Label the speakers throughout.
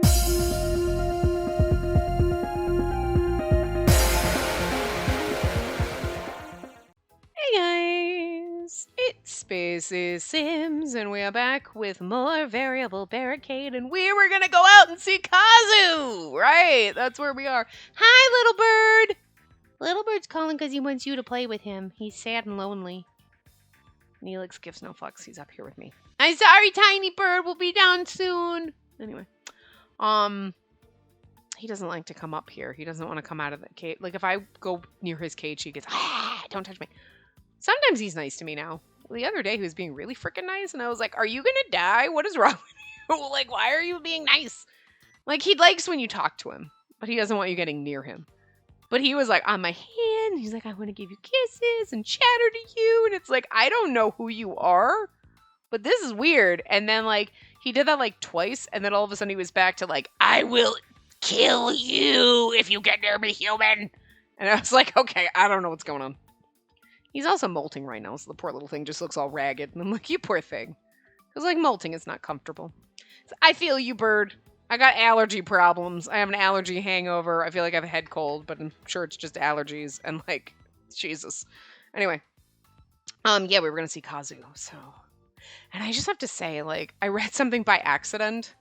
Speaker 1: Hey guys, it's Spacey Sims, and we are back with more Variable Barricade, and we were gonna go out and see Kazu! Right, that's where we are. Hi, little bird! Little bird's calling because he wants you to play with him. He's sad and lonely. Neelix gives no fucks, he's up here with me. I'm sorry, tiny bird, we'll be down soon! Anyway, he doesn't like to come up here. He doesn't want to come out of the cage. Like, if I go near his cage, he gets, don't touch me. Sometimes he's nice to me now. The other day, he was being really freaking nice, and I was like, are you gonna die? What is wrong with you? Like, why are you being nice? Like, he likes when you talk to him, but he doesn't want you getting near him. But he was like, on my hand, he's like, I want to give you kisses and chatter to you, and it's like, I don't know who you are, but this is weird. And then, like, he did that, like, twice, and then all of a sudden he was back to, like, I will kill you if you get near me, human. And I was like, okay, I don't know what's going on. He's also molting right now, so the poor little thing just looks all ragged. And I'm like, you poor thing. Because, like, molting is not comfortable. So I feel you, bird. I got allergy problems. I have an allergy hangover. I feel like I have a head cold, but I'm sure it's just allergies. And, like, Jesus. Anyway. Yeah, we were going to see Kazu, so. And I just have to say, like, I read something by accident.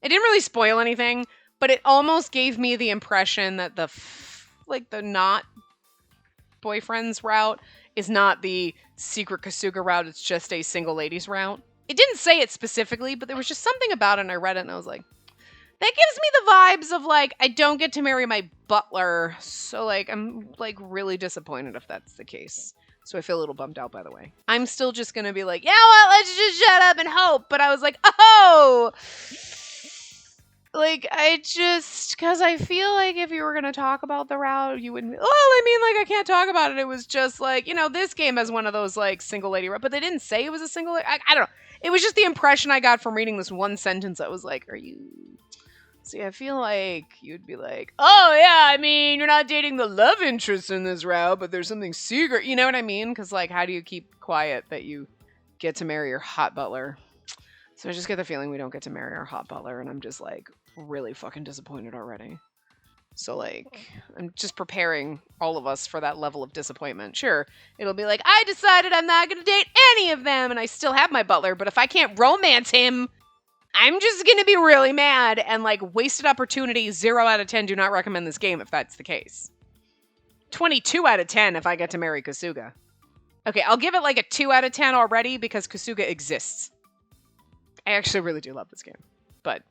Speaker 1: It didn't really spoil anything, but it almost gave me the impression that the not boyfriend's route is not the secret Kasuga route, it's just a single ladies route. It didn't say it specifically, but there was just something about it, and I read it, and I was like, that gives me the vibes of, like, I don't get to marry my butler, so, like, I'm, like, really disappointed if that's the case. So I feel a little bummed out, by the way. I'm still just gonna be like, yeah, well, let's just shut up and hope, but I was like, oh! Like, because I feel like if you were going to talk about the route, you wouldn't, I can't talk about it. It was just like, this game has one of those, like, single lady route, but they didn't say it was a single, I don't know. It was just the impression I got from reading this one sentence that was like, see, I feel like you'd be like, oh, yeah, you're not dating the love interest in this route, but there's something secret, you know what I mean? Because, like, how do you keep quiet that you get to marry your hot butler? So I just get the feeling we don't get to marry our hot butler, and I'm just, like, really fucking disappointed already. So, like, I'm just preparing all of us for that level of disappointment. Sure, it'll be like, I decided I'm not going to date any of them, and I still have my butler, but if I can't romance him, I'm just going to be really mad, and, like, wasted opportunity, 0 out of 10, do not recommend this game if that's the case. 22 out of 10 if I get to marry Kasuga. Okay, I'll give it, like, a 2 out of 10 already, because Kasuga exists. I actually really do love this game, but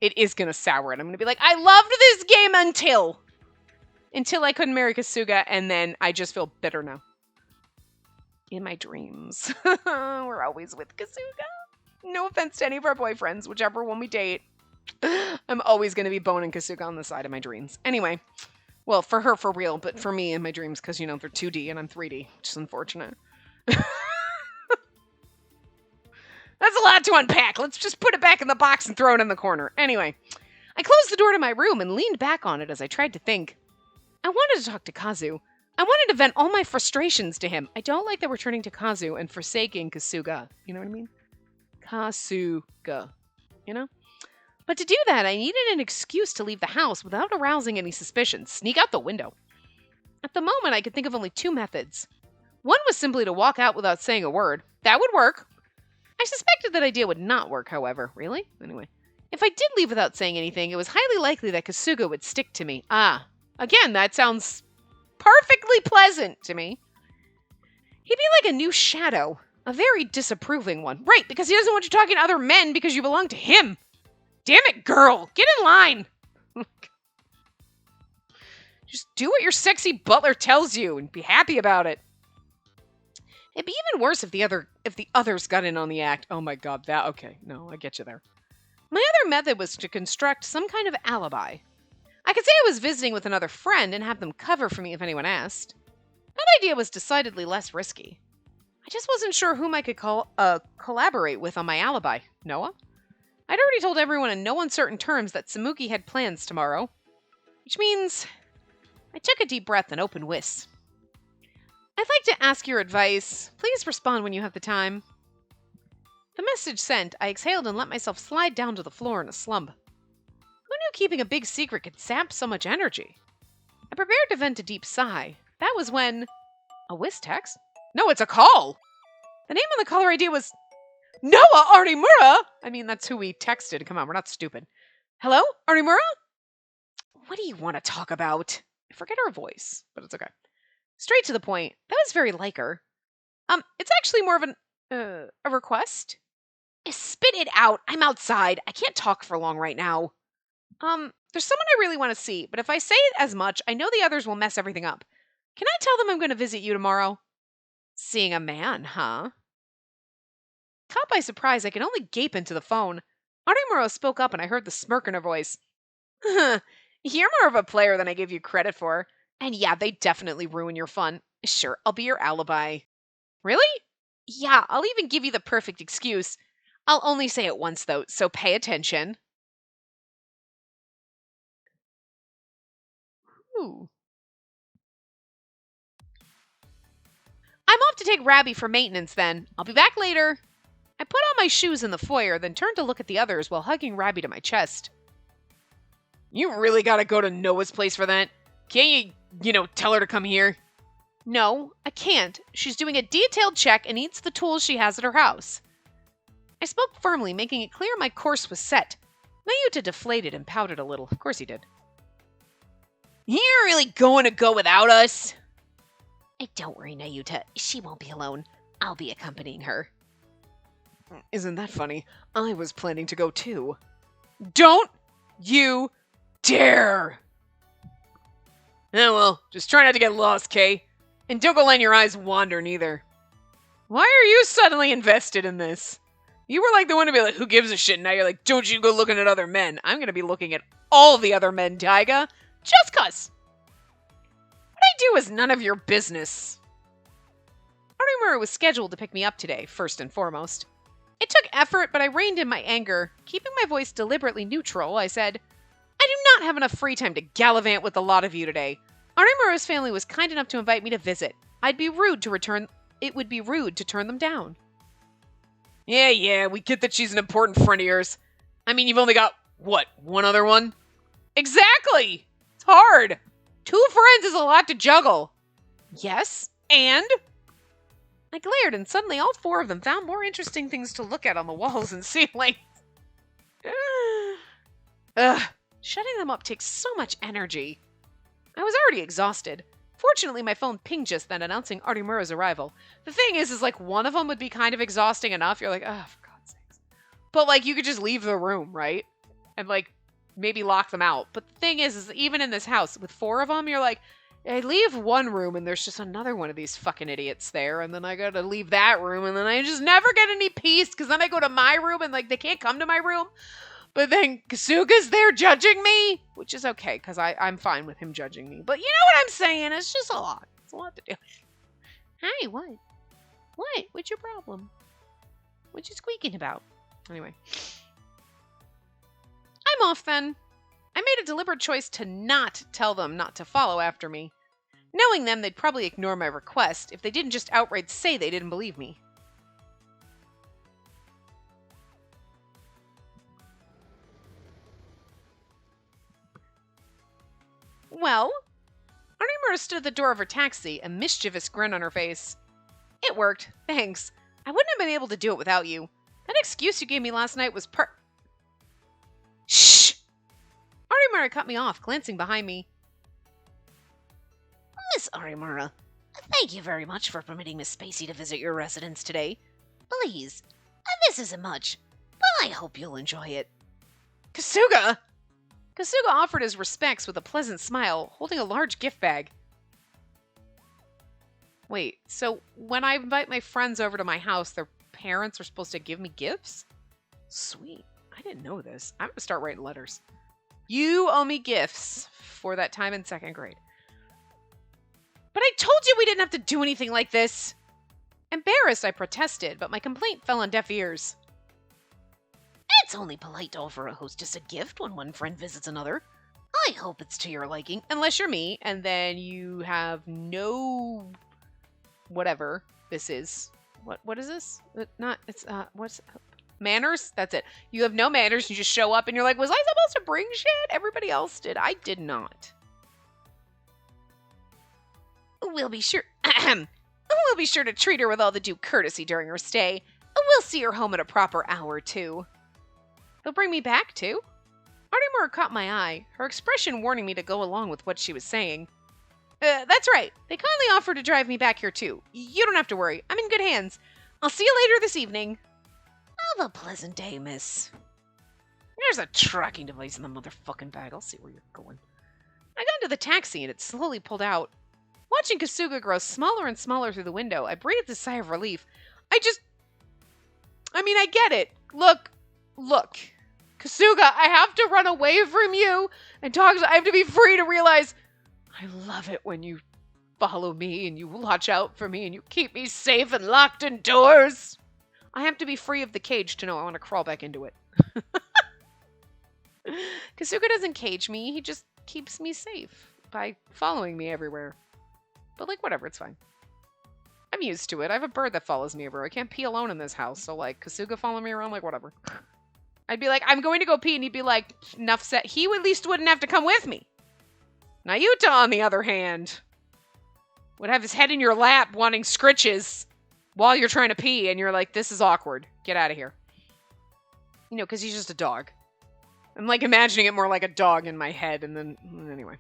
Speaker 1: it is going to sour it. I'm going to be like, I loved this game until I couldn't marry Kasuga, and then I just feel bitter now. In my dreams. We're always with Kasuga. No offense to any of our boyfriends, whichever one we date. I'm always going to be boning Kasuga on the side of my dreams. Anyway, well, for her for real, but for me in my dreams, because, they're 2D and I'm 3D, which is unfortunate. That's a lot to unpack. Let's just put it back in the box and throw it in the corner. Anyway, I closed the door to my room and leaned back on it as I tried to think. I wanted to talk to Kazu. I wanted to vent all my frustrations to him. I don't like that we're turning to Kazu and forsaking Kasuga. You know what I mean? Kasuga. But to do that, I needed an excuse to leave the house without arousing any suspicion. Sneak out the window. At the moment, I could think of only 2 methods. One was simply to walk out without saying a word. That would work. I suspected that idea would not work, however. Really? Anyway. If I did leave without saying anything, it was highly likely that Kasuga would stick to me. Again, that sounds perfectly pleasant to me. He'd be like a new shadow. A very disapproving one. Right, because he doesn't want you talking to other men because you belong to him. Damn it, girl. Get in line. Just do what your sexy butler tells you and be happy about it. It'd be even worse if the others got in on the act. Oh my god, okay, no, I get you there. My other method was to construct some kind of alibi. I could say I was visiting with another friend and have them cover for me if anyone asked. That idea was decidedly less risky. I just wasn't sure whom I could collaborate with on my alibi. Noah? I'd already told everyone in no uncertain terms that Samuki had plans tomorrow. Which means I took a deep breath and opened Whis. I'd like to ask your advice. Please respond when you have the time. The message sent, I exhaled and let myself slide down to the floor in a slump. keeping a big secret could sap so much energy. I prepared to vent a deep sigh. That was when... A whist text? No, it's a call! The name on the caller ID was... Noah Artimura! I mean, that's who we texted. Come on, we're not stupid. Hello? Artimura? What do you want to talk about? I forget her voice, but it's okay. Straight to the point. That was very like her. It's actually more of a request. Spit it out. I'm outside. I can't talk for long right now. There's someone I really want to see, but if I say it as much, I know the others will mess everything up. Can I tell them I'm going to visit you tomorrow? Seeing a man, huh? Caught by surprise, I could only gape into the phone. Artimuro spoke up and I heard the smirk in her voice. You're more of a player than I give you credit for. And yeah, they definitely ruin your fun. Sure, I'll be your alibi. Really? Yeah, I'll even give you the perfect excuse. I'll only say it once, though, so pay attention. Ooh. I'm off to take Rabbi for maintenance, then. I'll be back later. I put on my shoes in the foyer, then turned to look at the others while hugging Rabbi to my chest. You really gotta go to Noah's place for that? Can't you, tell her to come here? No, I can't. She's doing a detailed check and needs the tools she has at her house. I spoke firmly, making it clear my course was set. Mayuta deflated and pouted a little. Of course he did. You're really going to go without us? Don't worry, Nayuta. She won't be alone. I'll be accompanying her. Isn't that funny? I was planning to go too. Don't you dare! Oh well, just try not to get lost, Kay. And don't go letting your eyes wander neither. Why are you suddenly invested in this? You were like the one to be like, who gives a shit? Now you're like, don't you go looking at other men. I'm going to be looking at all the other men, Taiga. Just cuz. What I do is none of your business. Arimura was scheduled to pick me up today, first and foremost. It took effort, but I reined in my anger. Keeping my voice deliberately neutral, I said, I do not have enough free time to gallivant with a lot of you today. Arimura's family was kind enough to invite me to visit. It would be rude to turn them down. Yeah, we get that she's an important friend of yours. I mean, you've only got, what, one other one? Exactly! It's hard. 2 friends is a lot to juggle. Yes, and? I glared, and suddenly all 4 of them found more interesting things to look at on the walls and ceiling. Ugh, shutting them up takes so much energy. I was already exhausted. Fortunately, my phone pinged just then, announcing Artimura's arrival. The thing is like, one of them would be kind of exhausting enough. You're like, oh, for God's sakes. But, like, you could just leave the room, right? And, like, maybe lock them out. But the thing is even in this house, with 4 of them, you're like, I leave one room and there's just another one of these fucking idiots there. And then I gotta leave that room and then I just never get any peace because then I go to my room and, like, they can't come to my room. But then Kasuga's there judging me, which is okay, because I'm fine with him judging me. But you know what I'm saying? It's just a lot. It's a lot to do. Hey, what? What? What's your problem? What you squeaking about? Anyway. I'm off then. I made a deliberate choice to not tell them not to follow after me. Knowing them, they'd probably ignore my request if they didn't just outright say they didn't believe me. Well, Arimura stood at the door of her taxi, a mischievous grin on her face. It worked, thanks. I wouldn't have been able to do it without you. That excuse you gave me last night was Shh! Arimura cut me off, glancing behind me. Miss Arimura, thank you very much for permitting Miss Spacey to visit your residence today. Please, this isn't much, but I hope you'll enjoy it. Kasuga! Kasuga offered his respects with a pleasant smile, holding a large gift bag. Wait, so when I invite my friends over to my house, their parents are supposed to give me gifts? Sweet. I didn't know this. I'm going to start writing letters. You owe me gifts for that time in 2nd grade. But I told you we didn't have to do anything like this. Embarrassed, I protested, but my complaint fell on deaf ears. It's only polite to offer a hostess a gift when one friend visits another. I hope it's to your liking, unless you're me, and then you have no... whatever this is. What is this? What's... Manners? That's it. You have no manners. You just show up and you're like, was I supposed to bring shit? Everybody else did. I did not. We'll be sure... We'll be sure to treat her with all the due courtesy during her stay. We'll see her home at a proper hour, too. They'll bring me back, too? Artemura caught my eye, her expression warning me to go along with what she was saying. That's right. They kindly offered to drive me back here, too. You don't have to worry. I'm in good hands. I'll see you later this evening. Have a pleasant day, miss. There's a tracking device in the motherfucking bag. I'll see where you're going. I got into the taxi and it slowly pulled out. Watching Kasuga grow smaller and smaller through the window, I breathed a sigh of relief. I get it. Look. Kasuga, I have to run away from you and talk. I have to be free to realize I love it when you follow me and you watch out for me and you keep me safe and locked indoors. I have to be free of the cage to know I want to crawl back into it. Kasuga doesn't cage me. He just keeps me safe by following me everywhere. But, like, whatever. It's fine. I'm used to it. I have a bird that follows me everywhere. I can't pee alone in this house. So, like, Kasuga following me around, like, whatever. I'd be like, I'm going to go pee. And he'd be like, enough said. He at least wouldn't have to come with me. Nayuta, on the other hand, would have his head in your lap wanting scritches while you're trying to pee. And you're like, this is awkward. Get out of here. You know, because he's just a dog. I'm, like, imagining it more like a dog in my head. And then, anyway.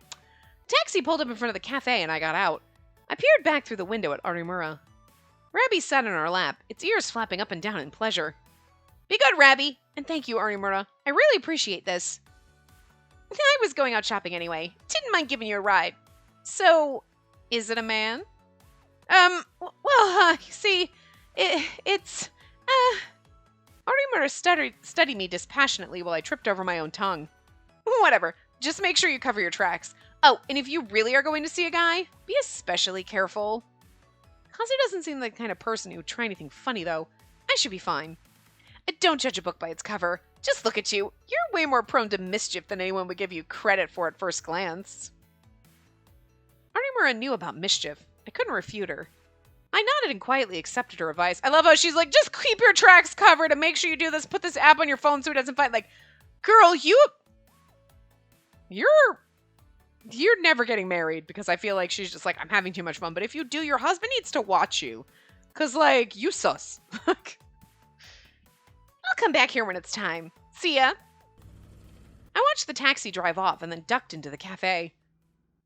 Speaker 1: Taxi pulled up in front of the cafe and I got out. I peered back through the window at Artemura. Rabbi sat on our lap, its ears flapping up and down in pleasure. Be good, Rabbi, and thank you, Artemura. I really appreciate this. I was going out shopping anyway. Didn't mind giving you a ride. So, is it a man? You see, it's Artemura studied me dispassionately while I tripped over my own tongue. Whatever, just make sure you cover your tracks. Oh, and if you really are going to see a guy, be especially careful. Kazu doesn't seem like the kind of person who would try anything funny, though. I should be fine. Don't judge a book by its cover. Just look at you. You're way more prone to mischief than anyone would give you credit for at first glance. Artemura knew about mischief. I couldn't refute her. I nodded and quietly accepted her advice. I love how she's like, just keep your tracks covered and make sure you do this. Put this app on your phone so it doesn't fight. Like, girl, you're never getting married, because I feel like she's just like, I'm having too much fun. But if you do, your husband needs to watch you. Because, like, you sus. I'll come back here when it's time. See ya. I watched the taxi drive off and then ducked into the cafe.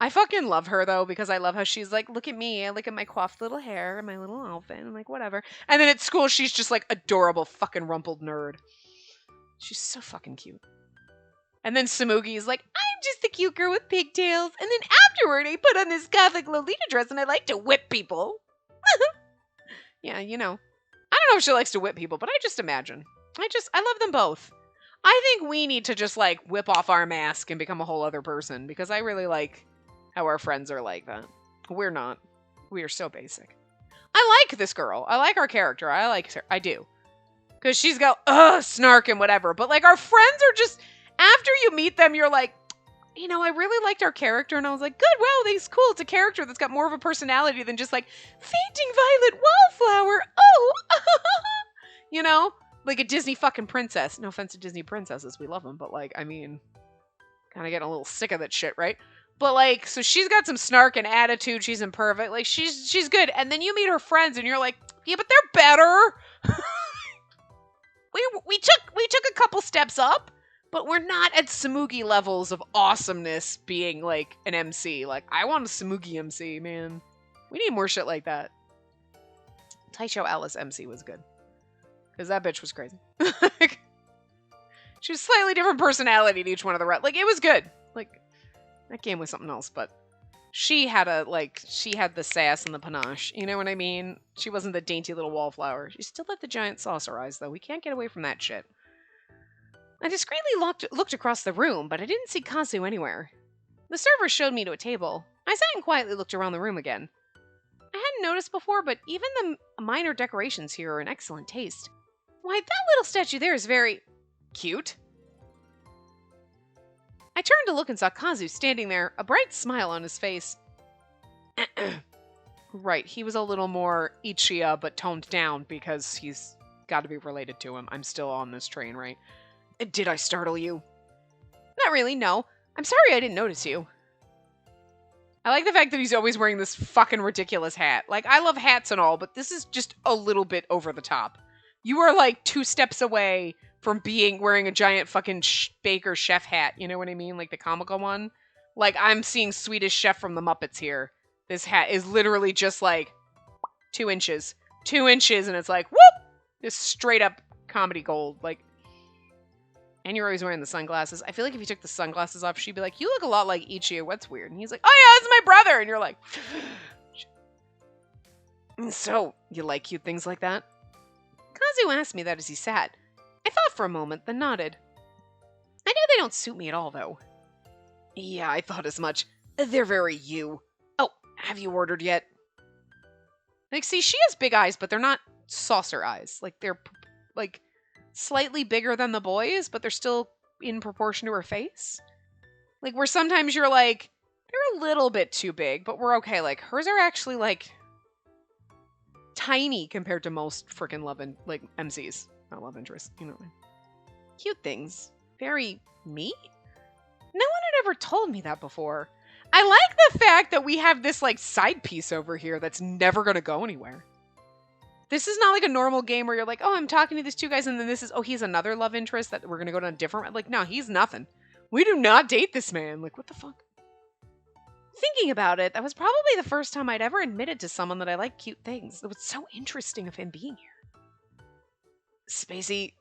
Speaker 1: I fucking love her, though, because I love how she's like, look at me. I look at my coiffed little hair and my little outfit. And I'm like, whatever. And then at school, she's just like adorable fucking rumpled nerd. She's so fucking cute. And then Samugi's like, I'm just a cute girl with pigtails. And then afterward, I put on this gothic Lolita dress and I like to whip people. Yeah, you know. I don't know if she likes to whip people, but I just imagine. I love them both. I think we need to just, like, whip off our mask and become a whole other person. Because I really like how our friends are like that. We're not. We are so basic. I like this girl. I like our character. I like her. I do. Because she's got, snark and whatever. But, like, our friends are just... After you meet them, you're like, you know, I really liked our character. And I was like, good, wow, he's cool. It's a character that's got more of a personality than just like, fainting violet wallflower. Oh, you know, like a Disney fucking princess. No offense to Disney princesses. We love them. But like, I mean, kind of getting a little sick of that shit, right? But like, so she's got some snark and attitude. She's imperfect. Like, she's good. And then you meet her friends and you're like, yeah, but they're better. we took a couple steps up. But we're not at Samugi levels of awesomeness being, like, an MC. Like, I want a Samugi MC, man. We need more shit like that. Taisho Alice MC was good. Because that bitch was crazy. She was slightly different personality to each one of the rest. Like, it was good. Like, that game was something else, but she had the sass and the panache. You know what I mean? She wasn't the dainty little wallflower. She still had the giant saucer eyes, though. We can't get away from that shit. I discreetly looked across the room, but I didn't see Kazu anywhere. The server showed me to a table. I sat and quietly looked around the room again. I hadn't noticed before, but even the minor decorations here are in excellent taste. Why, that little statue there is very... cute. I turned to look and saw Kazu standing there, a bright smile on his face. Right, he was a little more Ichiya, but toned down because he's gotta be related to him. I'm still on this train, right? Did I startle you? Not really, no. I'm sorry I didn't notice you. I like the fact that he's always wearing this fucking ridiculous hat. Like, I love hats and all, but this is just a little bit over the top. You are like 2 steps away from wearing a giant fucking baker chef hat. You know what I mean? Like the comical one. Like, I'm seeing Swedish Chef from the Muppets here. This hat is literally just like 2 inches. 2 inches, and it's like, whoop! Just straight up comedy gold. Like, and you're always wearing the sunglasses. I feel like if you took the sunglasses off, she'd be like, you look a lot like Ichia. What's weird? And he's like, oh yeah, that's my brother. And you're like, so, you like cute things like that? Kazu asked me that as he sat. I thought for a moment, then nodded. I know they don't suit me at all, though. Yeah, I thought as much. They're very you. Oh, have you ordered yet? Like, see, she has big eyes, but they're not saucer eyes. Like, they're, like, slightly bigger than the boys, but they're still in proportion to her face. Like, where sometimes you're like, they're a little bit too big, but we're okay. Like, hers are actually, like, tiny compared to most freaking like, MCs. Not love interests, you know what I mean. Cute things. Very me? No one had ever told me that before. I like the fact that we have this, like, side piece over here that's never gonna go anywhere. This is not like a normal game where you're like, oh, I'm talking to these 2 guys, and then this is, oh, he's another love interest that we're gonna go down a different... Like, no, he's nothing. We do not date this man. Like, what the fuck? Thinking about it, that was probably the first time I'd ever admitted to someone that I like cute things. It was so interesting of him being here. Spacey.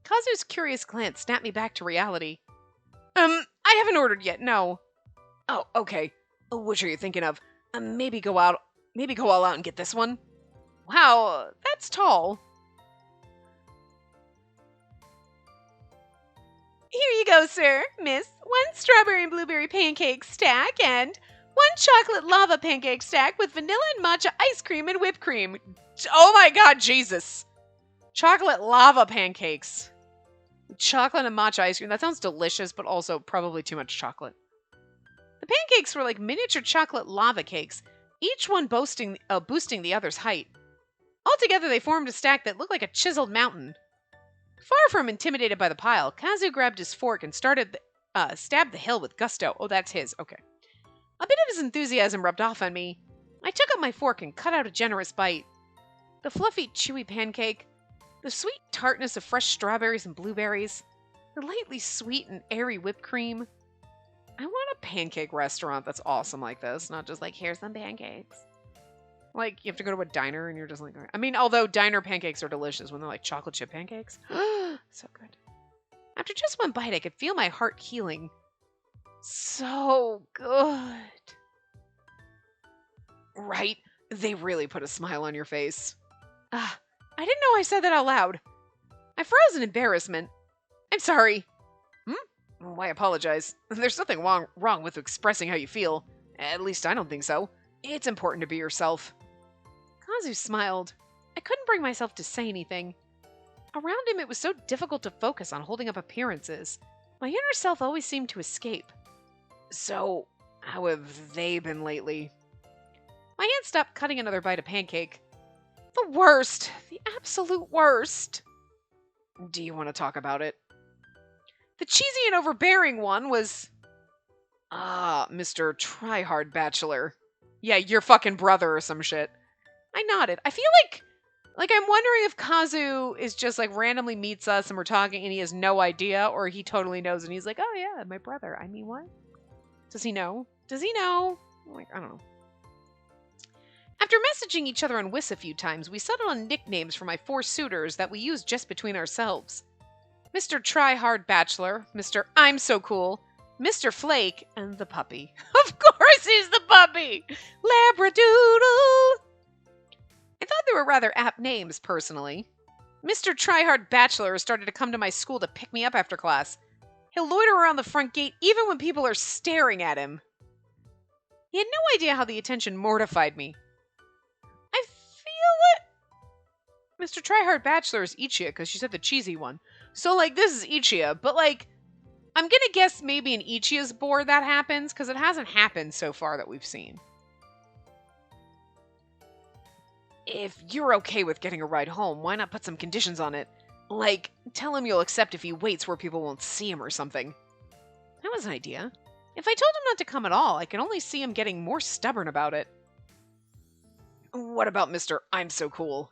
Speaker 1: Kazu's curious glance snapped me back to reality. I haven't ordered yet, no. Oh, okay. Which are you thinking of? Maybe go all out and get this one? Wow, that's tall. Here you go, sir, miss. 1 strawberry and blueberry pancake stack and 1 chocolate lava pancake stack with vanilla and matcha ice cream and whipped cream. Oh my god, Jesus. Chocolate lava pancakes. Chocolate and matcha ice cream. That sounds delicious, but also probably too much chocolate. The pancakes were like miniature chocolate lava cakes, each one boosting the other's height. Altogether, they formed a stack that looked like a chiseled mountain. Far from intimidated by the pile, Kazu grabbed his fork and stabbed the hill with gusto. Oh, that's his. Okay. A bit of his enthusiasm rubbed off on me. I took up my fork and cut out a generous bite. The fluffy, chewy pancake, the sweet tartness of fresh strawberries and blueberries, the lightly sweet and airy whipped cream. I want a pancake restaurant that's awesome like this, not just like, here's some pancakes. Like, you have to go to a diner and you're just like... I mean, although diner pancakes are delicious when they're like chocolate chip pancakes. So good. After just 1 bite, I could feel my heart healing. So good. Right? They really put a smile on your face. I didn't know I said that out loud. I froze in embarrassment. I'm sorry. Why apologize? There's nothing wrong with expressing how you feel. At least I don't think so. It's important to be yourself. Kazu smiled. I couldn't bring myself to say anything. Around him, it was so difficult to focus on holding up appearances. My inner self always seemed to escape. So, how have they been lately? My hand stopped cutting another bite of pancake. The worst. The absolute worst. Do you want to talk about it? The cheesy and overbearing one was... Mr. Tryhard Bachelor. Yeah, your fucking brother or some shit. I nodded. I feel like I'm wondering if Kazu is just like randomly meets us and we're talking and he has no idea, or he totally knows and he's like, oh yeah, my brother. I mean, what? Does he know? Does he know? Like, I don't know. After messaging each other on Wiss a few times, we settled on nicknames for my 4 suitors that we used just between ourselves. Mr. Tryhard Bachelor, Mr. I'm So Cool, Mr. Flake, and the puppy. Of course he's the puppy! Labradoodle! I thought they were rather apt names, personally. Mr. Tryhard Bachelor started to come to my school to pick me up after class. He'll loiter around the front gate even when people are staring at him. He had no idea how the attention mortified me. I feel it. Mr. Tryhard Bachelor is Ichia, because she said the cheesy one. So, like, this is Ichia, but, like, I'm gonna guess maybe in Ichia's board that happens, because it hasn't happened so far that we've seen. If you're okay with getting a ride home, why not put some conditions on it? Like, tell him you'll accept if he waits where people won't see him or something. That was an idea. If I told him not to come at all, I can only see him getting more stubborn about it. What about Mr. I'm so cool?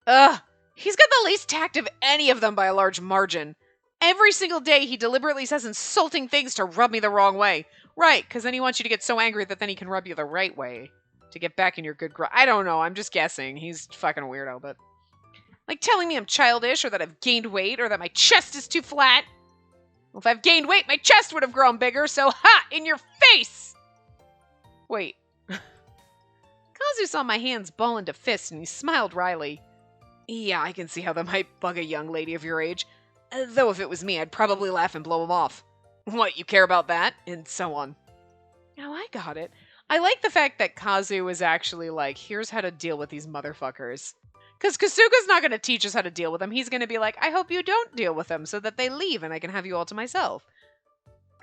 Speaker 1: Ugh, he's got the least tact of any of them by a large margin. Every single day he deliberately says insulting things to rub me the wrong way. Right, because then he wants you to get so angry that then he can rub you the right way. To get back in your good I don't know, I'm just guessing. He's fucking a weirdo, but... Like telling me I'm childish, or that I've gained weight, or that my chest is too flat. Well, if I've gained weight, my chest would have grown bigger, so ha! In your face! Wait. Kazu saw my hands ball into fists, and he smiled wryly. Yeah, I can see how that might bug a young lady of your age. Though if it was me, I'd probably laugh and blow him off. What, you care about that? And so on. Oh, I got it. I like the fact that Kazu is actually like, here's how to deal with these motherfuckers. Because Kasuga's not going to teach us how to deal with them. He's going to be like, I hope you don't deal with them so that they leave and I can have you all to myself.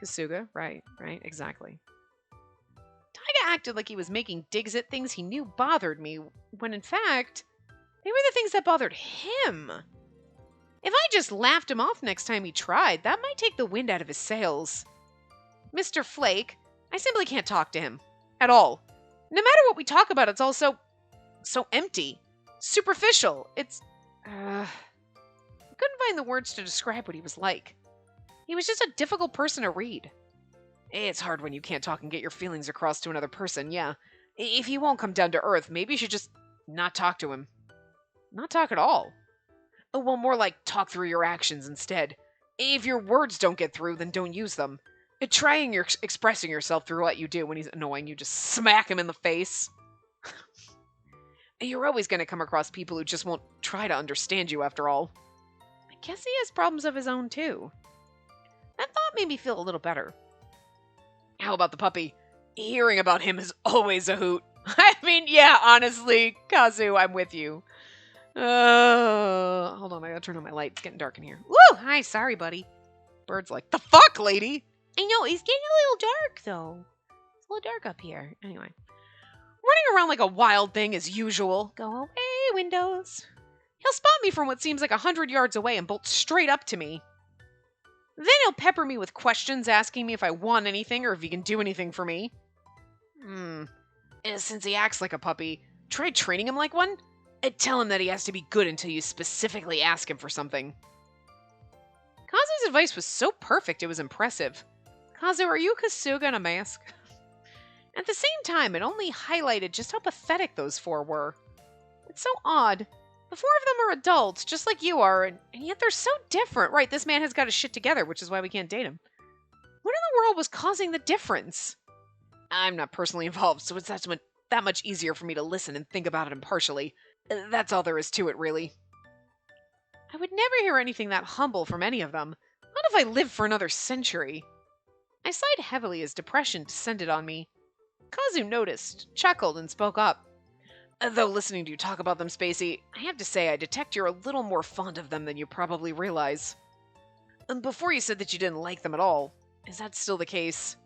Speaker 1: Kasuga, right, exactly. Taiga acted like he was making digs at things he knew bothered me, when in fact, they were the things that bothered him. If I just laughed him off next time he tried, that might take the wind out of his sails. Mr. Flake, I simply can't talk to him. At all. No matter what we talk about, it's all so empty. Superficial. It's... I couldn't find the words to describe what he was like. He was just a difficult person to read. It's hard when you can't talk and get your feelings across to another person, yeah. If he won't come down to earth, maybe you should just not talk to him. Not talk at all. Oh, well, more like talk through your actions instead. If your words don't get through, then don't use them. Expressing yourself through what you do. When he's annoying, you just smack him in the face. You're always going to come across people who just won't try to understand you after all. I guess he has problems of his own too. That thought made me feel a little better. How about the puppy? Hearing about him is always a hoot. I mean, yeah, honestly, Kazu, I'm with you. Hold on, I gotta turn on my light. It's getting dark in here. Woo! Hi, sorry, buddy. Bird's like, the fuck, lady? I know, it's getting a little dark, though. It's a little dark up here. Anyway. Running around like a wild thing as usual. Go away, Windows. He'll spot me from what seems like 100 yards away and bolt straight up to me. Then he'll pepper me with questions asking me if I want anything or if he can do anything for me. Since he acts like a puppy, try training him like one? Tell him that he has to be good until you specifically ask him for something. Kazu's advice was so perfect it was impressive. Kazu, are you Kasuga in a mask? At the same time, it only highlighted just how pathetic those four were. It's so odd. The four of them are adults, just like you are, and yet they're so different. Right, this man has got his shit together, which is why we can't date him. What in the world was causing the difference? I'm not personally involved, so it's that much easier for me to listen and think about it impartially. That's all there is to it, really. I would never hear anything that humble from any of them. Not if I lived for another century. I sighed heavily as depression descended on me. Kazu noticed, chuckled, and spoke up. Though listening to you talk about them, Spacey, I have to say I detect you're a little more fond of them than you probably realize. Before you said that you didn't like them at all. Is that still the case?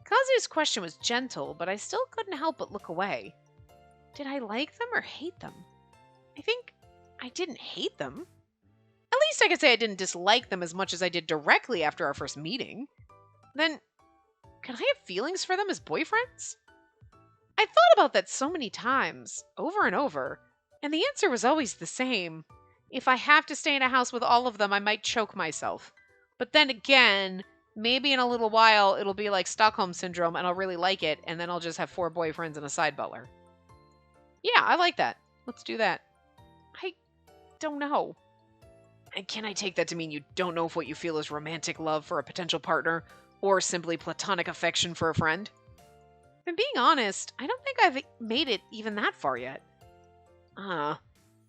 Speaker 1: Kazu's question was gentle, but I still couldn't help but look away. Did I like them or hate them? I think I didn't hate them. At least I could say I didn't dislike them as much as I did directly after our first meeting. Then, could I have feelings for them as boyfriends? I thought about that so many times, over and over, and the answer was always the same. If I have to stay in a house with all of them, I might choke myself. But then again, maybe in a little while, it'll be like Stockholm Syndrome, and I'll really like it, and then I'll just have 4 boyfriends and a side butler. Yeah, I like that. Let's do that. I don't know. And can I take that to mean you don't know if what you feel is romantic love for a potential partner, or simply platonic affection for a friend? If I'm being honest, I don't think I've made it even that far yet.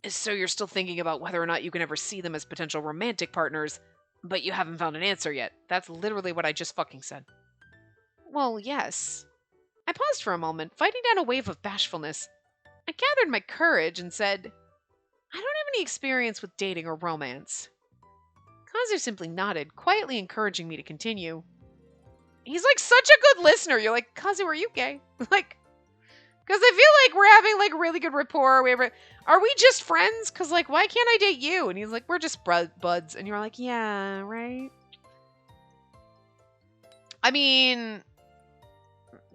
Speaker 1: So you're still thinking about whether or not you can ever see them as potential romantic partners, but you haven't found an answer yet. That's literally what I just fucking said. Well, yes. I paused for a moment, fighting down a wave of bashfulness. I gathered my courage and said, I don't have any experience with dating or romance. Kazu simply nodded, quietly encouraging me to continue. He's like such a good listener. You're like, Kazu, are you gay? Like, Because I feel like we're having like really good rapport. Are we just friends? Because like, why can't I date you? And he's like, we're just buds. And you're like, yeah, right. I mean,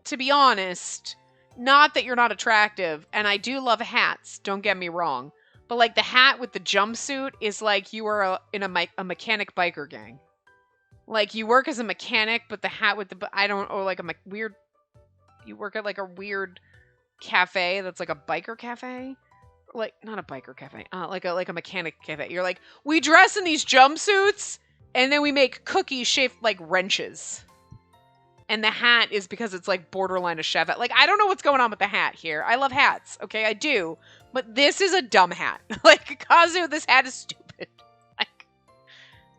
Speaker 1: to be honest, not that you're not attractive, and I do love hats. Don't get me wrong, but like the hat with the jumpsuit is like you are in a mechanic biker gang. Like you work as a mechanic, but the hat with the or like weird. You work at like a weird cafe that's like a biker cafe, like not a biker cafe, like a mechanic cafe. You're like, we dress in these jumpsuits and then we make cookies shaped like wrenches, and the hat is because it's like borderline a chef hat. Like, I don't know what's going on with the hat here. I love hats, okay, I do, but this is a dumb hat. Like, Kazu, this hat is stupid. Like,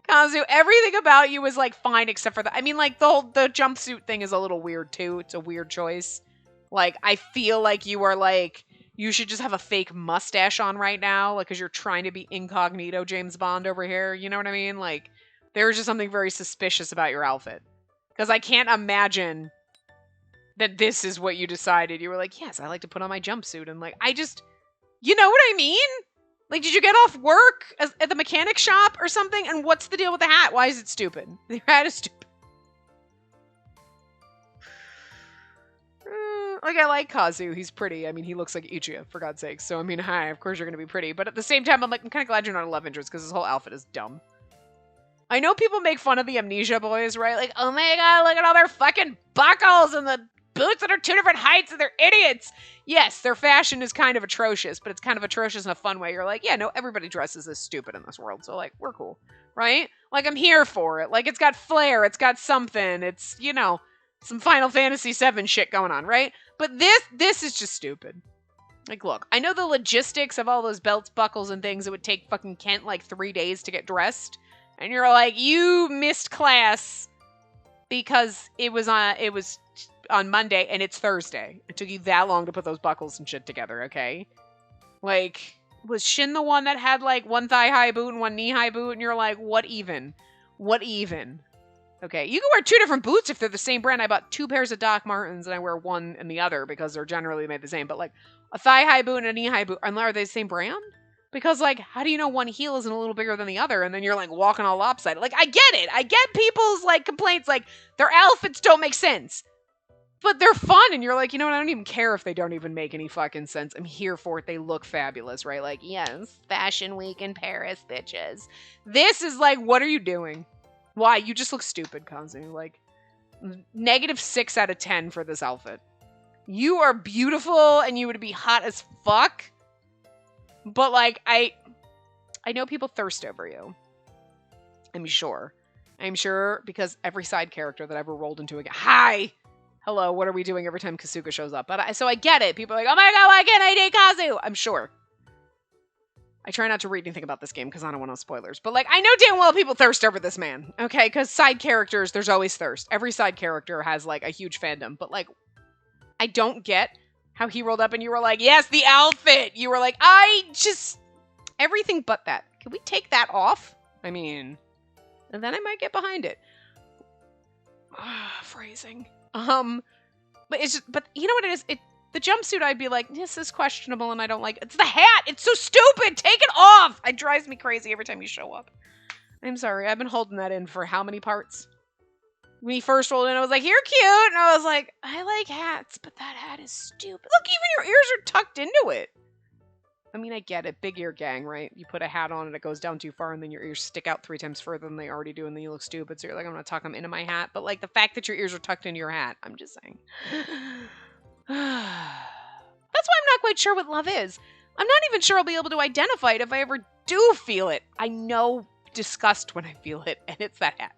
Speaker 1: Kazu, everything about you is like fine except for the, I mean, like the jumpsuit thing is a little weird too. It's a weird choice. Like, I feel like you are like, you should just have a fake mustache on right now, like, because you're trying to be incognito James Bond over here. You know what I mean? Like, there's just something very suspicious about your outfit. Because I can't imagine that this is what you decided. You were like, yes, I like to put on my jumpsuit. And like, you know what I mean? Like, did you get off work at the mechanic shop or something? And what's the deal with the hat? Why is it stupid? The hat is stupid. Like, I like Kazu. He's pretty. I mean, he looks like Ichigo, for God's sake. So, I mean, hi, of course you're going to be pretty. But at the same time, I'm like, I'm kind of glad you're not a love interest because his whole outfit is dumb. I know people make fun of the Amnesia boys, right? Like, oh my god, look at all their fucking buckles and the boots that are two different heights and they're idiots. Yes, their fashion is kind of atrocious, but it's kind of atrocious in a fun way. You're like, yeah, no, everybody dresses as stupid in this world. So, like, we're cool, right? Like, I'm here for it. Like, it's got flair. It's got something. It's, you know, some Final Fantasy VII shit going on, right? But this is just stupid. Like, look, I know the logistics of all those belts, buckles, and things. It would take fucking Kent like 3 days to get dressed. And you're like, you missed class because it was on Monday and it's Thursday. It took you that long to put those buckles and shit together, okay? Like, was Shin the one that had like one thigh-high boot and one knee-high boot? And you're like, what even? What even? Okay, you can wear 2 different boots if they're the same brand. I bought 2 pairs of Doc Martens and I wear one and the other because they're generally made the same. But like a thigh-high boot and a knee-high boot, are they the same brand? Because like, how do you know one heel isn't a little bigger than the other? And then you're like walking all lopsided. Like, I get it. I get people's like complaints, like their outfits don't make sense. But they're fun, and you're like, you know what, I don't even care if they don't even make any fucking sense. I'm here for it. They look fabulous, right? Like, yes, Fashion Week in Paris, bitches. This is like, what are you doing? Why? You just look stupid, Kanzu. Like, -6 out of 10 for this outfit. You are beautiful, and you would be hot as fuck. But, like, I know people thirst over you. I'm sure. I'm sure because every side character that I ever rolled into again. Hi! Hello, what are we doing every time Kasuga shows up? But so I get it. People are like, oh my god, why can't I date Kazu? I'm sure. I try not to read anything about this game because I don't want no spoilers. But, like, I know damn well people thirst over this man. Okay? Because side characters, there's always thirst. Every side character has, like, a huge fandom. But, like, I don't get how he rolled up and you were like, yes, the outfit! You were like, everything but that. Can we take that off? I mean, and then I might get behind it. Phrasing. But it's just, but you know what it is? The jumpsuit, I'd be like, this is questionable and I don't like it. It's the hat! It's so stupid! Take it off! It drives me crazy every time you show up. I'm sorry, I've been holding that in for how many parts? When he first rolled in, I was like, you're cute! And I was like, I like hats, but that hat is stupid. Look, even your ears are tucked into it. I mean, I get it. Big ear gang, right? You put a hat on and it goes down too far and then your ears stick out 3 times further than they already do and then you look stupid. So you're like, I'm going to tuck them into my hat. But, like, the fact that your ears are tucked into your hat, I'm just saying. That's why I'm not quite sure what love is. I'm not even sure I'll be able to identify it if I ever do feel it. I know disgust when I feel it, and it's that hat.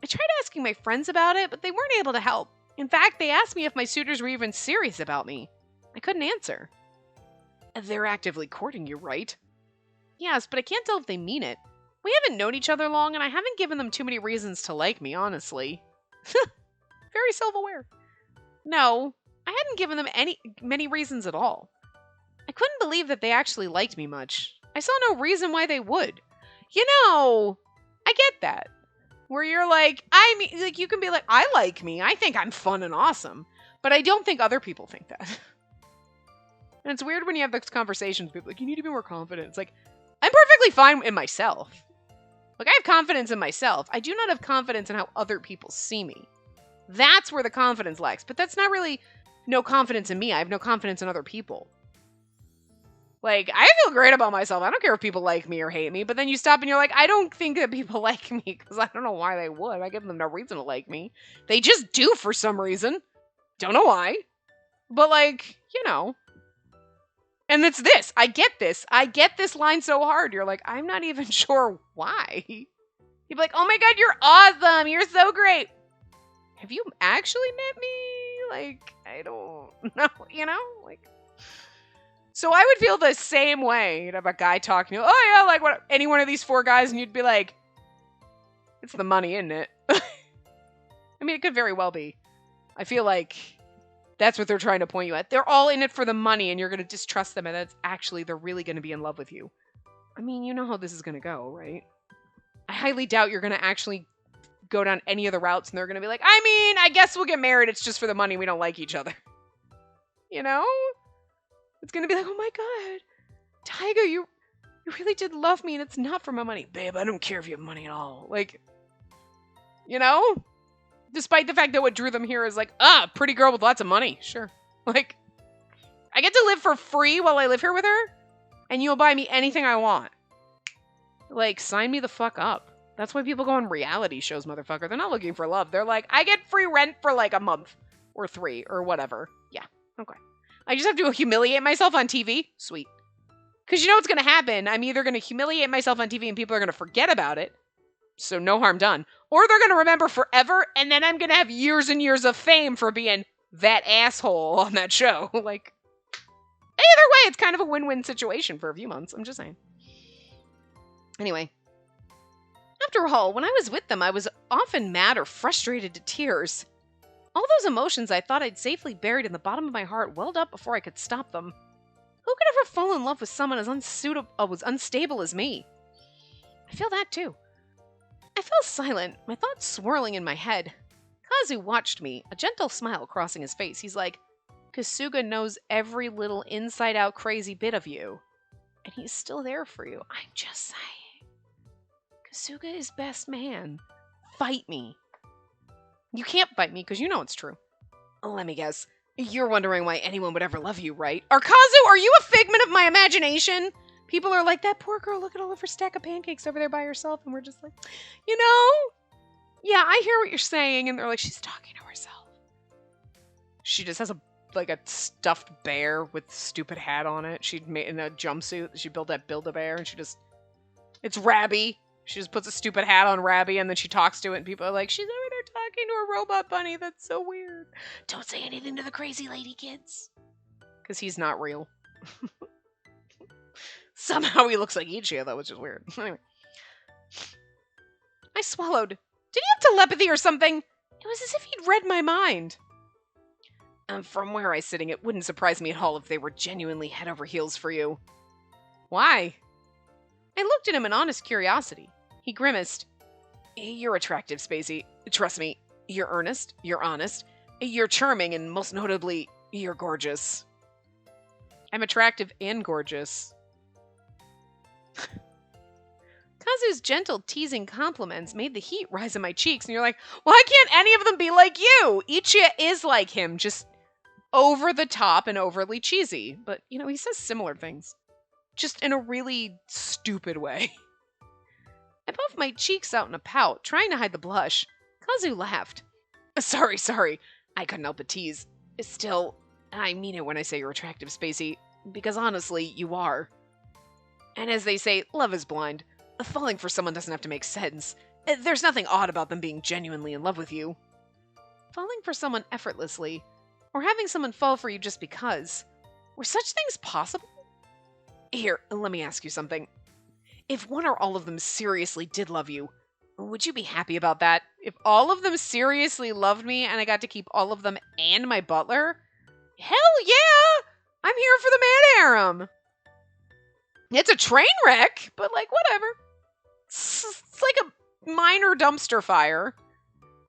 Speaker 1: I tried asking my friends about it, but they weren't able to help. In fact, they asked me if my suitors were even serious about me. I couldn't answer. They're actively courting you, right? Yes, but I can't tell if they mean it. We haven't known each other long, and I haven't given them too many reasons to like me, honestly. Very self-aware. No, I hadn't given them many reasons at all. I couldn't believe that they actually liked me much. I saw no reason why they would. You know, I get that. Where you're like, I mean, like, you can be like, I like me. I think I'm fun and awesome. But I don't think other people think that. And it's weird when you have those conversations, people are like, you need to be more confident. It's like, I'm perfectly fine in myself. Like, I have confidence in myself. I do not have confidence in how other people see me. That's where the confidence lacks. But that's not really no confidence in me. I have no confidence in other people. Like, I feel great about myself. I don't care if people like me or hate me. But then you stop and you're like, I don't think that people like me because I don't know why they would. I give them no reason to like me. They just do for some reason. Don't know why. But, like, you know. And it's this. I get this. I get this line so hard. You're like, I'm not even sure why. You'd be like, oh my God, you're awesome. You're so great. Have you actually met me? Like, I don't know, you know? Like, so I would feel the same way. You'd have a guy talking to you, oh yeah, like what? Any one of these 4 guys, and you'd be like, it's the money, isn't it? I mean, it could very well be. I feel like that's what they're trying to point you at. They're all in it for the money, and you're going to distrust them, and that's actually, they're really going to be in love with you. I mean, you know how this is going to go, right? I highly doubt you're going to actually go down any of the routes, and they're going to be like, I mean, I guess we'll get married. It's just for the money. We don't like each other. You know? It's going to be like, oh my God, Tiger, you really did love me, and it's not for my money. Babe, I don't care if you have money at all. Like, you know? Despite the fact that what drew them here is like, pretty girl with lots of money. Sure. Like, I get to live for free while I live here with her, and you'll buy me anything I want. Like, sign me the fuck up. That's why people go on reality shows, motherfucker. They're not looking for love. They're like, I get free rent for like a month or 3 or whatever. Yeah, okay. I just have to humiliate myself on TV? Sweet. Because you know what's going to happen? I'm either going to humiliate myself on TV and people are going to forget about it, so no harm done, or they're going to remember forever, and then I'm going to have years and years of fame for being that asshole on that show. Like, either way, it's kind of a win-win situation for a few months. I'm just saying. Anyway. After all, when I was with them, I was often mad or frustrated to tears. All those emotions I thought I'd safely buried in the bottom of my heart welled up before I could stop them. Who could ever fall in love with someone as unstable as me? I feel that too. I fell silent, my thoughts swirling in my head. Kazu watched me, a gentle smile crossing his face. He's like, Kasuga knows every little inside-out crazy bit of you. And he's still there for you. I'm just saying. Kasuga is best man. Fight me. You can't fight me because you know it's true. Let me guess. You're wondering why anyone would ever love you, right? Kazu, are you a figment of my imagination? People are like, that poor girl, look at all of her stack of pancakes over there by herself. And we're just like, you know? Yeah, I hear what you're saying. And they're like, she's talking to herself. She just has a stuffed bear with stupid hat on it. She'd made in a jumpsuit. She built that Build-A-Bear and it's Rabby. She just puts a stupid hat on Rabby and then she talks to it and people are like, she's over there talking to a robot bunny. That's so weird. Don't say anything to the crazy lady, kids. Because he's not real. Somehow he looks like Ichigo, though, which is weird. Anyway. I swallowed. Did he have telepathy or something? It was as if he'd read my mind. From where I'm sitting, it wouldn't surprise me at all if they were genuinely head over heels for you. Why? I looked at him in honest curiosity. He grimaced. You're attractive, Spacey. Trust me. You're earnest. You're honest. You're charming, and most notably, you're gorgeous. I'm attractive and gorgeous. Kazu's gentle, teasing compliments made the heat rise in my cheeks, and you're like, why can't any of them be like you? Ichigo is like him, just over the top and overly cheesy. But, you know, he says similar things. Just in a really stupid way. I puffed my cheeks out in a pout, trying to hide the blush. Kazu laughed. Sorry. I couldn't help but tease. Still, I mean it when I say you're attractive, Spacey. Because honestly, you are. And as they say, love is blind. Falling for someone doesn't have to make sense. There's nothing odd about them being genuinely in love with you. Falling for someone effortlessly, or having someone fall for you just because. Were such things possible? Here, let me ask you something. If one or all of them seriously did love you, would you be happy about that? If all of them seriously loved me and I got to keep all of them and my butler? Hell yeah! I'm here for the man harem. It's a train wreck, but like, whatever. It's like a minor dumpster fire.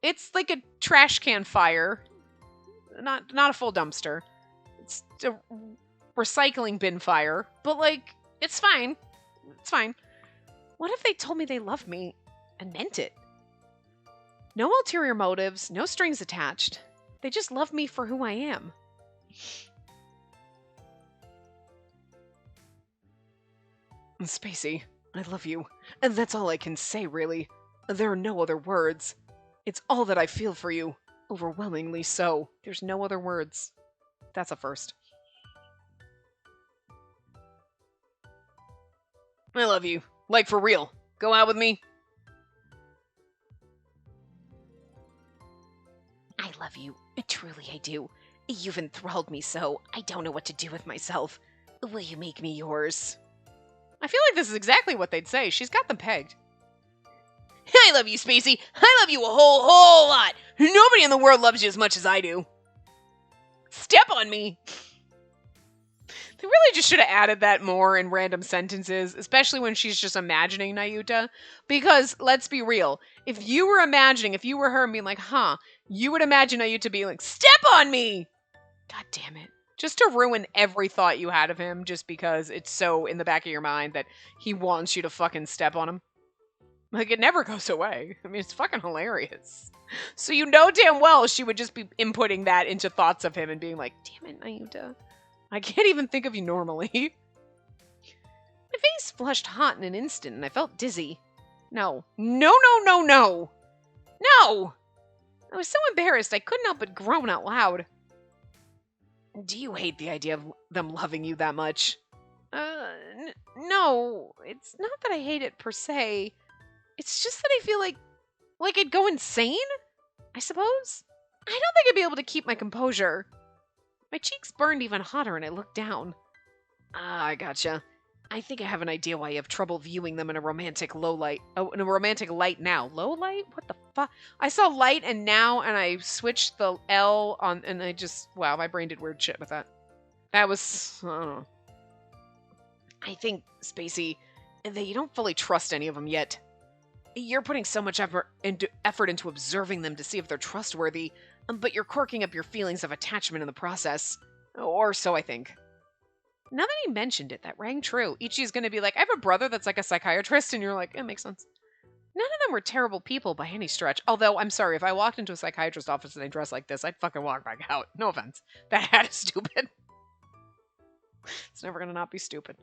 Speaker 1: It's like a trash can fire. not a full dumpster. It's a recycling bin fire, but like, it's fine. It's fine. What if they told me they loved me and meant it? No ulterior motives, no strings attached. They just love me for who I am. Spacey, I love you. And that's all I can say, really. There are no other words. It's all that I feel for you. Overwhelmingly so. There's no other words. That's a first. I love you. Like, for real. Go out with me. I love you. Truly I do. You've enthralled me so, I don't know what to do with myself. Will you make me yours? I feel like this is exactly what they'd say. She's got them pegged. I love you, Spacey. I love you a whole lot. Nobody in the world loves you as much as I do. Step on me. They really just should have added that more in random sentences, especially when she's just imagining Nayuta. Because, let's be real, if you were her and being like, you would imagine Nayuta being like, step on me! God damn it. Just to ruin every thought you had of him, just because it's so in the back of your mind that he wants you to fucking step on him. Like, it never goes away. I mean, it's fucking hilarious. So you know damn well she would just be inputting that into thoughts of him and being like, damn it, Nayuta. I can't even think of you normally. My face flushed hot in an instant, and I felt dizzy. No. No! I was so embarrassed I couldn't help but groan out loud. Do you hate the idea of them loving you that much? No. It's not that I hate it per se. It's just that I feel like I'd go insane, I suppose? I don't think I'd be able to keep my composure. My cheeks burned even hotter and I looked down. I gotcha. I think I have an idea why you have trouble viewing them in a romantic light now. Low light? What the fuck? I saw light and now, and I switched the L on, and I just, wow, my brain did weird shit with that. That was, I don't know. I think, Spacey, that you don't fully trust any of them yet. You're putting so much effort into observing them to see if they're trustworthy, but you're corking up your feelings of attachment in the process. Or so I think. Now that he mentioned it, that rang true. Ichi's gonna be like, I have a brother that's like a psychiatrist, and you're like, it makes sense. None of them were terrible people by any stretch. Although, I'm sorry, if I walked into a psychiatrist's office and they dressed like this, I'd fucking walk back out. No offense. That hat is stupid. It's never gonna not be stupid.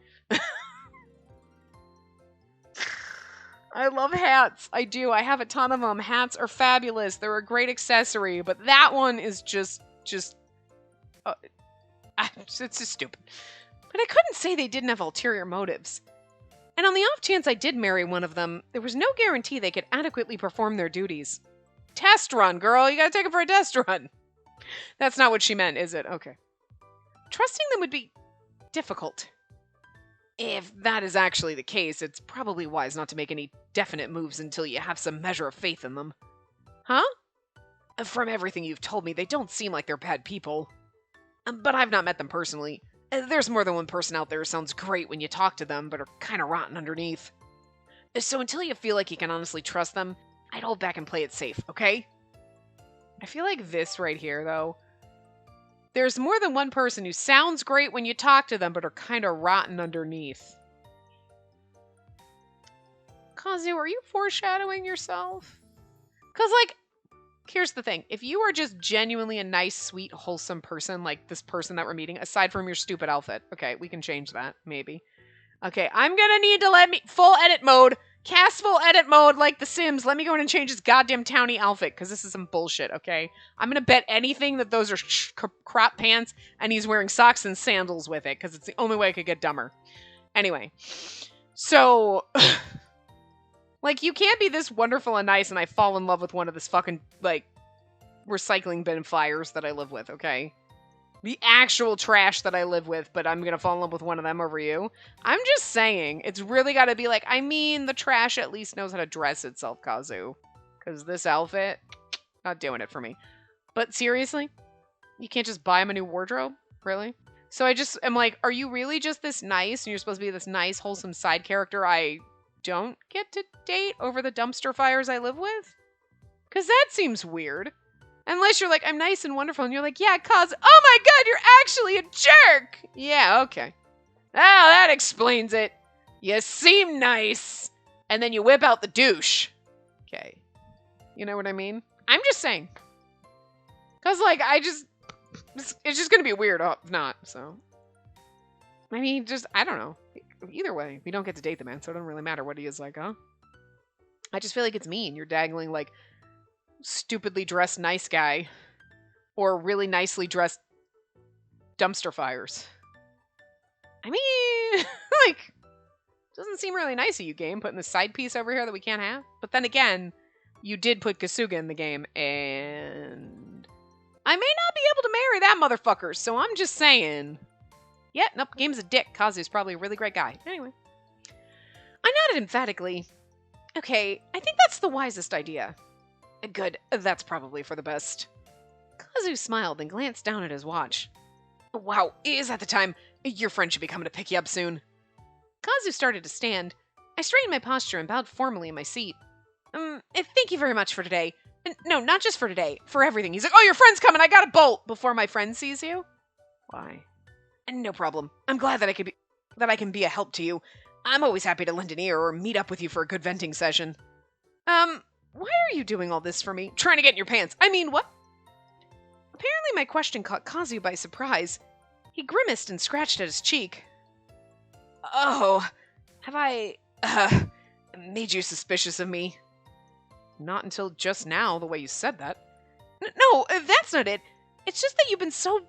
Speaker 1: I love hats. I do. I have a ton of them. Hats are fabulous. They're a great accessory, but that one is it's just stupid. But I couldn't say they didn't have ulterior motives. And on the off chance I did marry one of them, there was no guarantee they could adequately perform their duties. Test run, girl. You gotta take it for a test run. That's not what she meant, is it? Okay. Trusting them would be difficult. If that is actually the case, it's probably wise not to make any definite moves until you have some measure of faith in them. Huh? From everything you've told me, they don't seem like they're bad people. But I've not met them personally. There's more than one person out there who sounds great when you talk to them, but are kind of rotten underneath. So until you feel like you can honestly trust them, I'd hold back and play it safe, okay? I feel like this right here, though. There's more than one person who sounds great when you talk to them, but are kind of rotten underneath. Kazu, are you foreshadowing yourself? Because, like, here's the thing. If you are just genuinely a nice, sweet, wholesome person, like this person that we're meeting, aside from your stupid outfit. Okay, we can change that, maybe. Okay, I'm gonna need to let me... Full edit mode. Cast full edit mode like The Sims. Let me go in and change his goddamn townie outfit, because this is some bullshit, okay? I'm gonna bet anything that those are crop pants, and he's wearing socks and sandals with it, because it's the only way I could get dumber. Anyway. So... like, you can't be this wonderful and nice and I fall in love with one of this fucking, like, recycling bin flyers that I live with, okay? The actual trash that I live with, but I'm gonna fall in love with one of them over you. I'm just saying, it's really gotta be like, I mean, the trash at least knows how to dress itself, Kazu. Because this outfit, not doing it for me. But seriously? You can't just buy him a new wardrobe? Really? So I just am like, are you really just this nice, and you're supposed to be this nice, wholesome side character I don't get to date over the dumpster fires I live with? Because that seems weird. Unless you're like, I'm nice and wonderful, and you're like, yeah, cause, oh my god, you're actually a jerk! Yeah, okay. Oh, that explains it. You seem nice. And then you whip out the douche. Okay. You know what I mean? I'm just saying. Cause like, it's just gonna be weird if not, so. I mean, I don't know. Either way, we don't get to date the man, so it doesn't really matter what he is like, huh? I just feel like it's mean. You're dangling like stupidly dressed nice guy or really nicely dressed dumpster fires. I mean, like, doesn't seem really nice of you, game, putting this side piece over here that we can't have. But then again, you did put Kasuga in the game, and I may not be able to marry that motherfucker, so I'm just saying. Yeah, nope, game's a dick. Kazu's probably a really great guy. Anyway. I nodded emphatically. Okay, I think that's the wisest idea. Good, that's probably for the best. Kazu smiled and glanced down at his watch. Wow, is that the time? Your friend should be coming to pick you up soon. Kazu started to stand. I straightened my posture and bowed formally in my seat. Thank you very much for today. No, not just for today, for everything. He's like, oh, your friend's coming, I gotta bolt before my friend sees you. Why? No problem. I'm glad that I can be a help to you. I'm always happy to lend an ear or meet up with you for a good venting session. Why are you doing all this for me? Trying to get in your pants. I mean, what? Apparently my question caught Kazu by surprise. He grimaced and scratched at his cheek. Oh, have I, made you suspicious of me? Not until just now, the way you said that. No, that's not it. It's just that you've been so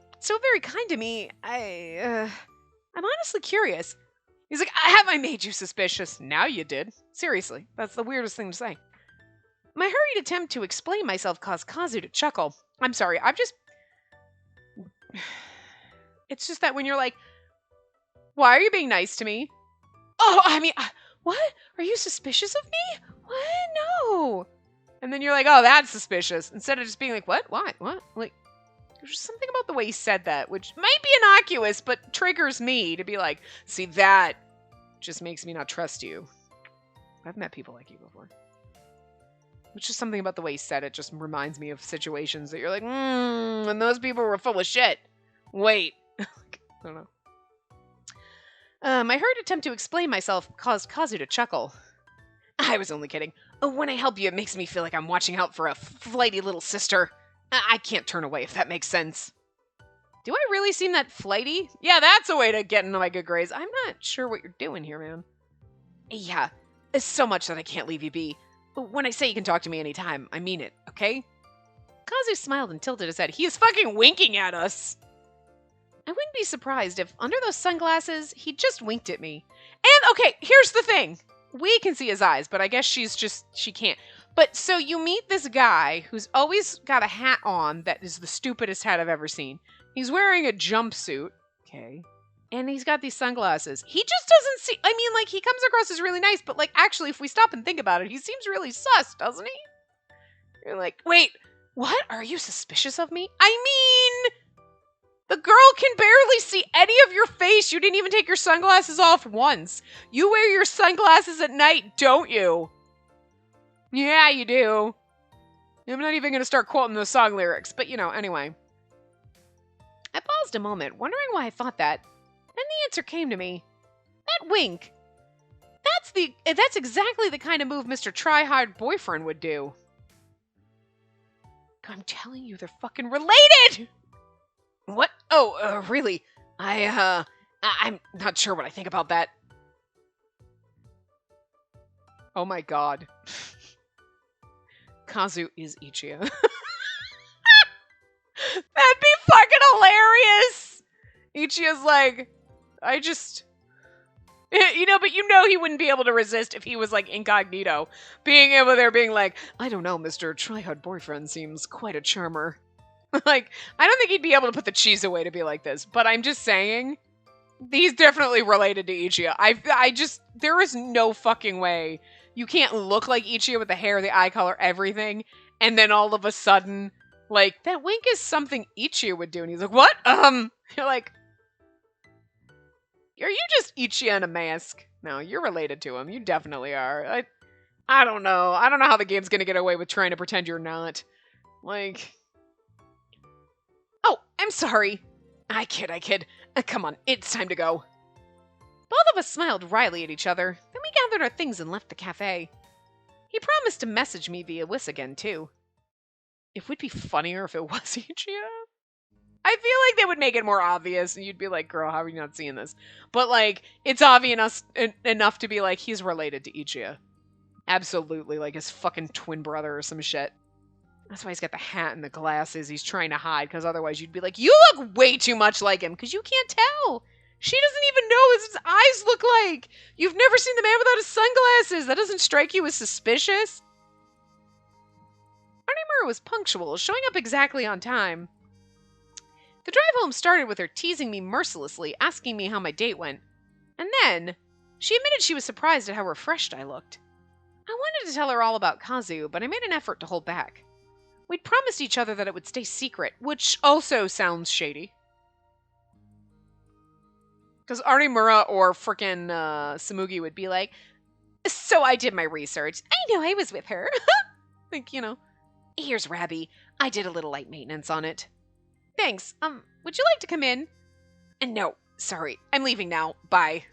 Speaker 1: very kind to me. I'm honestly curious. He's like, have I made you suspicious? Now you did. Seriously, that's the weirdest thing to say. My hurried attempt to explain myself caused Kazu to chuckle. I'm sorry, It's just that when you're like, why are you being nice to me? Oh, I mean, what? Are you suspicious of me? What? No. And then you're like, oh, that's suspicious. Instead of just being like, what? Why? What? Like, there's something about the way he said that, which might be innocuous, but triggers me to be like, see, that just makes me not trust you. I've met people like you before. Which is something about the way he said it just reminds me of situations that you're like, and those people were full of shit. Wait. I don't know. My hurried attempt to explain myself caused Kazu to chuckle. I was only kidding. When I help you, it makes me feel like I'm watching out for a flighty little sister. I can't turn away, if that makes sense. Do I really seem that flighty? Yeah, that's a way to get into my good grades. I'm not sure what you're doing here, man. Yeah, it's so much that I can't leave you be. When I say you can talk to me anytime, I mean it, okay? Kazu smiled and tilted his head. He is fucking winking at us. I wouldn't be surprised if, under those sunglasses, he just winked at me. And, okay, here's the thing. We can see his eyes, but I guess she can't. But, so you meet this guy who's always got a hat on that is the stupidest hat I've ever seen. He's wearing a jumpsuit, okay, and he's got these sunglasses. He just doesn't see, I mean, like, he comes across as really nice, but, like, actually, if we stop and think about it, he seems really sus, doesn't he? You're like, wait, what? Are you suspicious of me? I mean, the girl can barely see any of your face. You didn't even take your sunglasses off once. You wear your sunglasses at night, don't you? Yeah, you do. I'm not even going to start quoting those song lyrics, but you know, anyway. I paused a moment, wondering why I thought that. Then the answer came to me. That wink. That's exactly the kind of move Mr. Tryhard boyfriend would do. I'm telling you, they're fucking related! What? Oh, really? I'm not sure what I think about that. Oh my god. Kazu is Ichiya. That'd be fucking hilarious! Ichiya's like, but he wouldn't be able to resist if he was like incognito. Being like, I don't know, Mr. Tryhard boyfriend seems quite a charmer. Like, I don't think he'd be able to put the cheese away to be like this, but I'm just saying, he's definitely related to Ichiya. There is no fucking way. You can't look like Ichiya with the hair, the eye color, everything, and then all of a sudden, like, that wink is something Ichiya would do, and he's like, what? You're like, are you just Ichiya in a mask? No, you're related to him. You definitely are. I don't know. I don't know how the game's gonna get away with trying to pretend you're not. Like, I'm sorry. I kid. Come on, it's time to go. Both of us smiled wryly at each other, then we gathered our things and left the cafe. He promised to message me via Wiss again, too. It would be funnier if it was Ichia. I feel like they would make it more obvious, and you'd be like, girl, how are you not seeing this? But, like, it's obvious enough to be like, he's related to Ichia. Absolutely, like his fucking twin brother or some shit. That's why he's got the hat and the glasses. He's trying to hide, because otherwise you'd be like, you look way too much like him, because you can't tell. She doesn't even know what his eyes look like. You've never seen the man without his sunglasses. That doesn't strike you as suspicious? Arnemura was punctual, showing up exactly on time. The drive home started with her teasing me mercilessly, asking me how my date went. And then, she admitted she was surprised at how refreshed I looked. I wanted to tell her all about Kazu, but I made an effort to hold back. We'd promised each other that it would stay secret, which also sounds shady. Because Arnemura or frickin' Samugi would be like, so I did my research. I know I was with her. Like, you know, here's Rabbi. I did a little light maintenance on it. Thanks. Would you like to come in? No, sorry. I'm leaving now. Bye.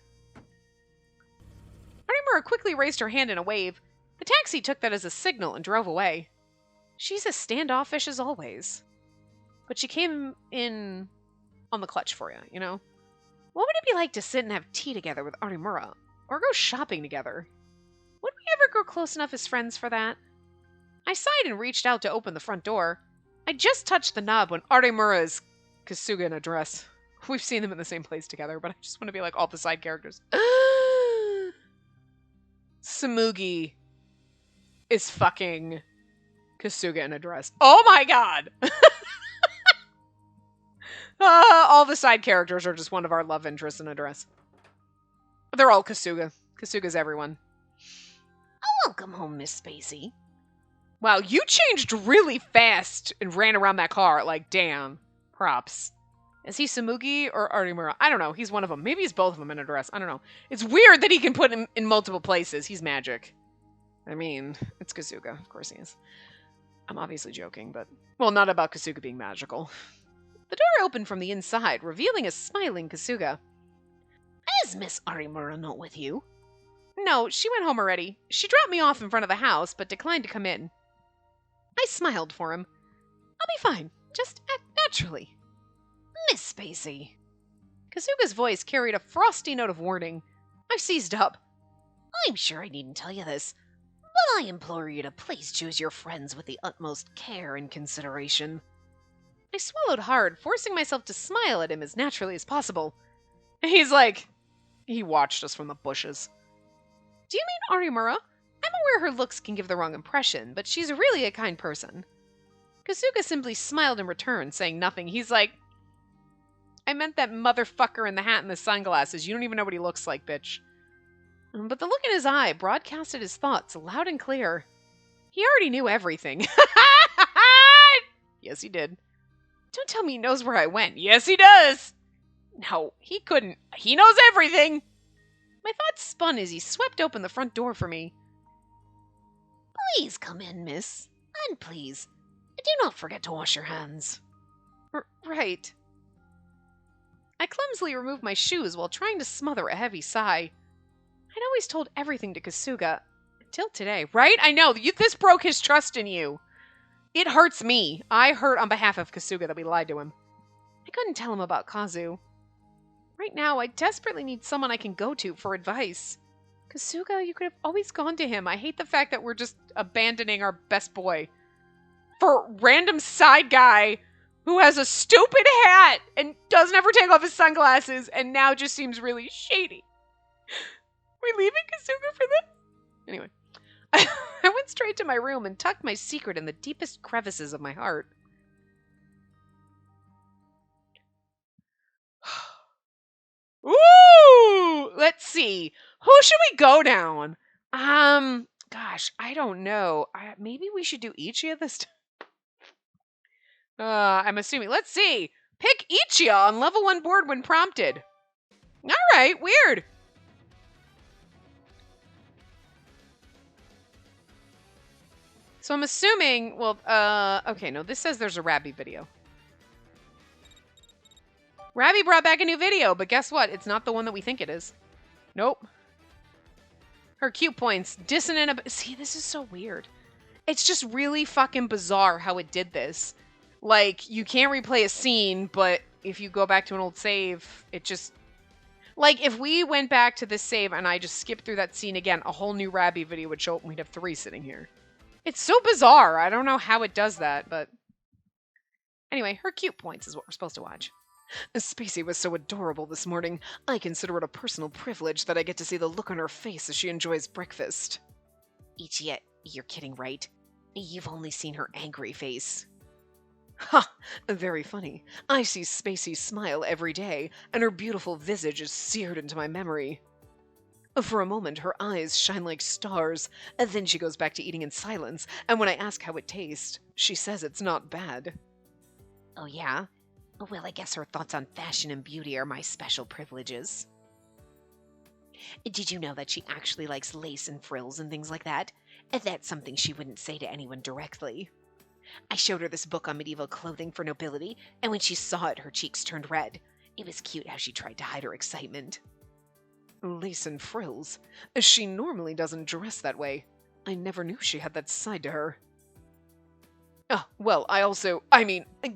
Speaker 1: Arnemura quickly raised her hand in a wave. The taxi took that as a signal and drove away. She's as standoffish as always. But she came in on the clutch for you, you know? What would it be like to sit and have tea together with Arnemura? Or go shopping together? Would we ever grow close enough as friends for that? I sighed and reached out to open the front door. I just touched the knob when Arnemura is Kasuga in a dress. We've seen them in the same place together, but I just want to be like all the side characters. Samugi is fucking Kasuga in a dress. Oh my god! All the side characters are just one of our love interests in a dress. They're all Kasuga. Kasuga's everyone. Oh, welcome home, Miss Spacey. Wow, you changed really fast and ran around that car. Like, damn. Props. Is he Samugi or Arnemura? I don't know. He's one of them. Maybe he's both of them in a dress. I don't know. It's weird that he can put him in multiple places. He's magic. I mean, it's Kasuga. Of course he is. I'm obviously joking, but... Well, not about Kasuga being magical. The door opened from the inside, revealing a smiling Kasuga. Is Miss Arnemura not with you? No, she went home already. She dropped me off in front of the house, but declined to come in. I smiled for him. I'll be fine. Just act naturally. Miss Spacey. Kasuga's voice carried a frosty note of warning. I seized up. I'm sure I needn't tell you this, but I implore you to please choose your friends with the utmost care and consideration. I swallowed hard, forcing myself to smile at him as naturally as possible. He's like... He watched us from the bushes. Do you mean Arnemura? I'm aware her looks can give the wrong impression, but she's really a kind person. Kasuga simply smiled in return, saying nothing. He's like, I meant that motherfucker in the hat and the sunglasses. You don't even know what he looks like, bitch. But the look in his eye broadcasted his thoughts loud and clear. He already knew everything. Yes, he did. Don't tell me he knows where I went. Yes, he does. No, he couldn't. He knows everything. My thoughts spun as he swept open the front door for me. Please come in, miss. And please, do not forget to wash your hands. Right. I clumsily removed my shoes while trying to smother a heavy sigh. I'd always told everything to Kasuga. Until today. Right? I know. This broke his trust in you. It hurts me. I hurt on behalf of Kasuga that we lied to him. I couldn't tell him about Kazu. Right now, I desperately need someone I can go to for advice. Kasuga, you could have always gone to him. I hate the fact that we're just abandoning our best boy for random side guy who has a stupid hat and doesn't ever take off his sunglasses and now just seems really shady. We're leaving Kasuga for this? Anyway, I went straight to my room and tucked my secret in the deepest crevices of my heart. Ooh! Let's see. Who should we go down? Gosh, I don't know. Maybe we should do Ichia this time. I'm assuming. Let's see. Pick Ichia on level 1 board when prompted. Alright, weird. So I'm assuming, well, okay, no, this says there's a Rabby video. Rabby brought back a new video, but guess what? It's not the one that we think it is. Nope. Her cute points. Dissonant. See, this is so weird. It's just really fucking bizarre how it did this. Like, you can't replay a scene, but if you go back to an old save, it just... Like, if we went back to this save and I just skipped through that scene again, a whole new Rabby video would show up and we'd have 3 sitting here. It's so bizarre. I don't know how it does that, but... Anyway, her cute points is what we're supposed to watch. Spacey was so adorable this morning. I consider it a personal privilege that I get to see the look on her face as she enjoys breakfast. Ichia, you're kidding, right? You've only seen her angry face. Ha! Very funny. I see Spacey smile every day, and her beautiful visage is seared into my memory. For a moment, her eyes shine like stars, and then she goes back to eating in silence, and when I ask how it tastes, she says it's not bad. Oh yeah? Well, I guess her thoughts on fashion and beauty are my special privileges. Did you know that she actually likes lace and frills and things like that? That's something she wouldn't say to anyone directly. I showed her this book on medieval clothing for nobility, and when she saw it, her cheeks turned red. It was cute how she tried to hide her excitement. Lace and frills? She normally doesn't dress that way. I never knew she had that side to her. Oh, well,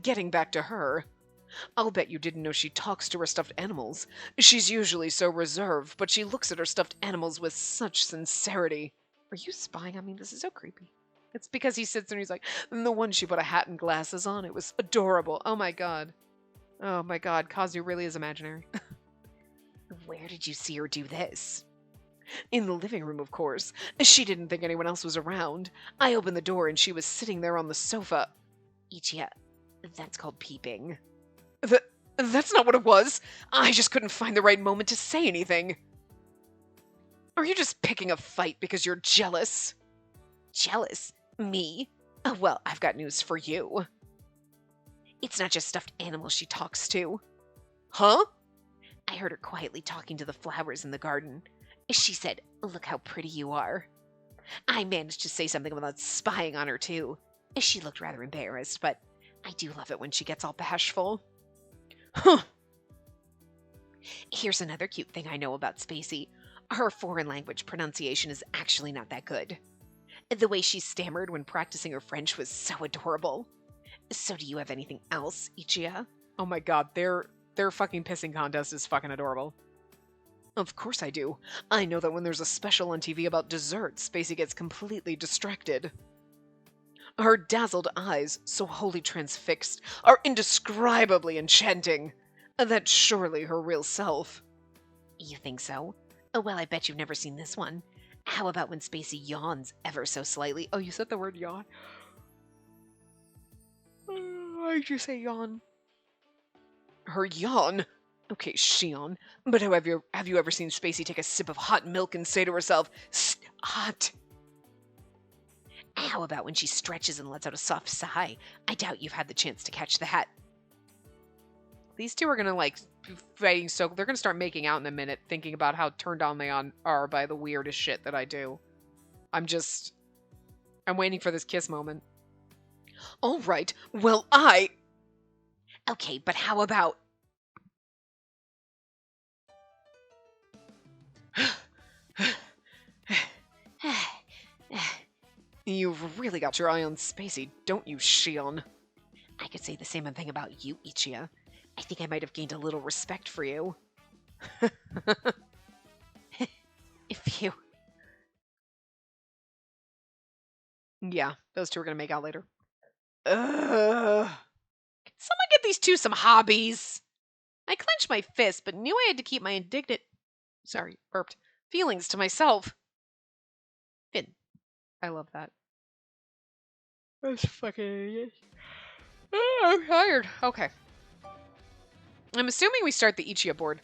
Speaker 1: getting back to her. I'll bet you didn't know she talks to her stuffed animals. She's usually so reserved, but she looks at her stuffed animals with such sincerity. Are you spying on me? This is so creepy. It's because he sits there and he's like, the one she put a hat and glasses on, it was adorable. Oh my god. Oh my god, Kazu really is imaginary. Where did you see her do this? In the living room, of course. She didn't think anyone else was around. I opened the door and she was sitting there on the sofa. Ichia, that's called peeping. That's not what it was. I just couldn't find the right moment to say anything. Are you just picking a fight because you're jealous? Jealous? Me? Oh, well, I've got news for you. It's not just stuffed animals she talks to. Huh? I heard her quietly talking to the flowers in the garden. She said, "Look how pretty you are." I managed to say something without spying on her, too. She looked rather embarrassed, but I do love it when she gets all bashful. Huh. Here's another cute thing I know about Spacey. Her foreign language pronunciation is actually not that good. The way she stammered when practicing her French was so adorable. So do you have anything else, Ichia? Oh my god, their fucking pissing contest is fucking adorable. Of course I do. I know that when there's a special on TV about desserts, Spacey gets completely distracted. Her dazzled eyes, so wholly transfixed, are indescribably enchanting. That's surely her real self. You think so? Oh, well, I bet you've never seen this one. How about when Spacey yawns ever so slightly? Oh, you said the word yawn? Why did you say yawn? Her yawn? Okay, Shion. But have you ever seen Spacey take a sip of hot milk and say to herself, hot? How about when she stretches and lets out a soft sigh? I doubt you've had the chance to catch that. These two are gonna be fighting, so they're gonna start making out in a minute, thinking about how turned on they are by the weirdest shit that I do. I'm waiting for this kiss moment. All right, well, Okay, but how about... You've really got your eye on Spacey, don't you, Shion? I could say the same thing about you, Ichia. I think I might have gained a little respect for you. If you... Yeah, those two are gonna make out later. Ugh. Can someone get these two some hobbies? I clenched my fist, but knew I had to keep my burped, feelings to myself. Finn. I love that. That's fucking idiot. Oh, I'm tired. Okay. I'm assuming we start the Ichia board.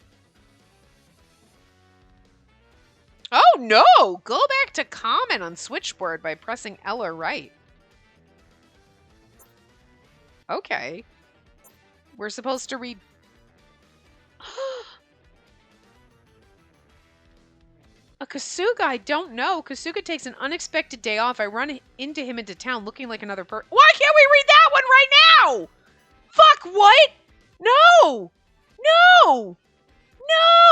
Speaker 1: Oh no! Go back to comment on switchboard by pressing L or right. Okay. We're supposed to read... A Kasuga I don't know. Kasuga takes an unexpected day off. I run into him into town looking like another person. Why can't we read that one right now? Fuck, what? No! No!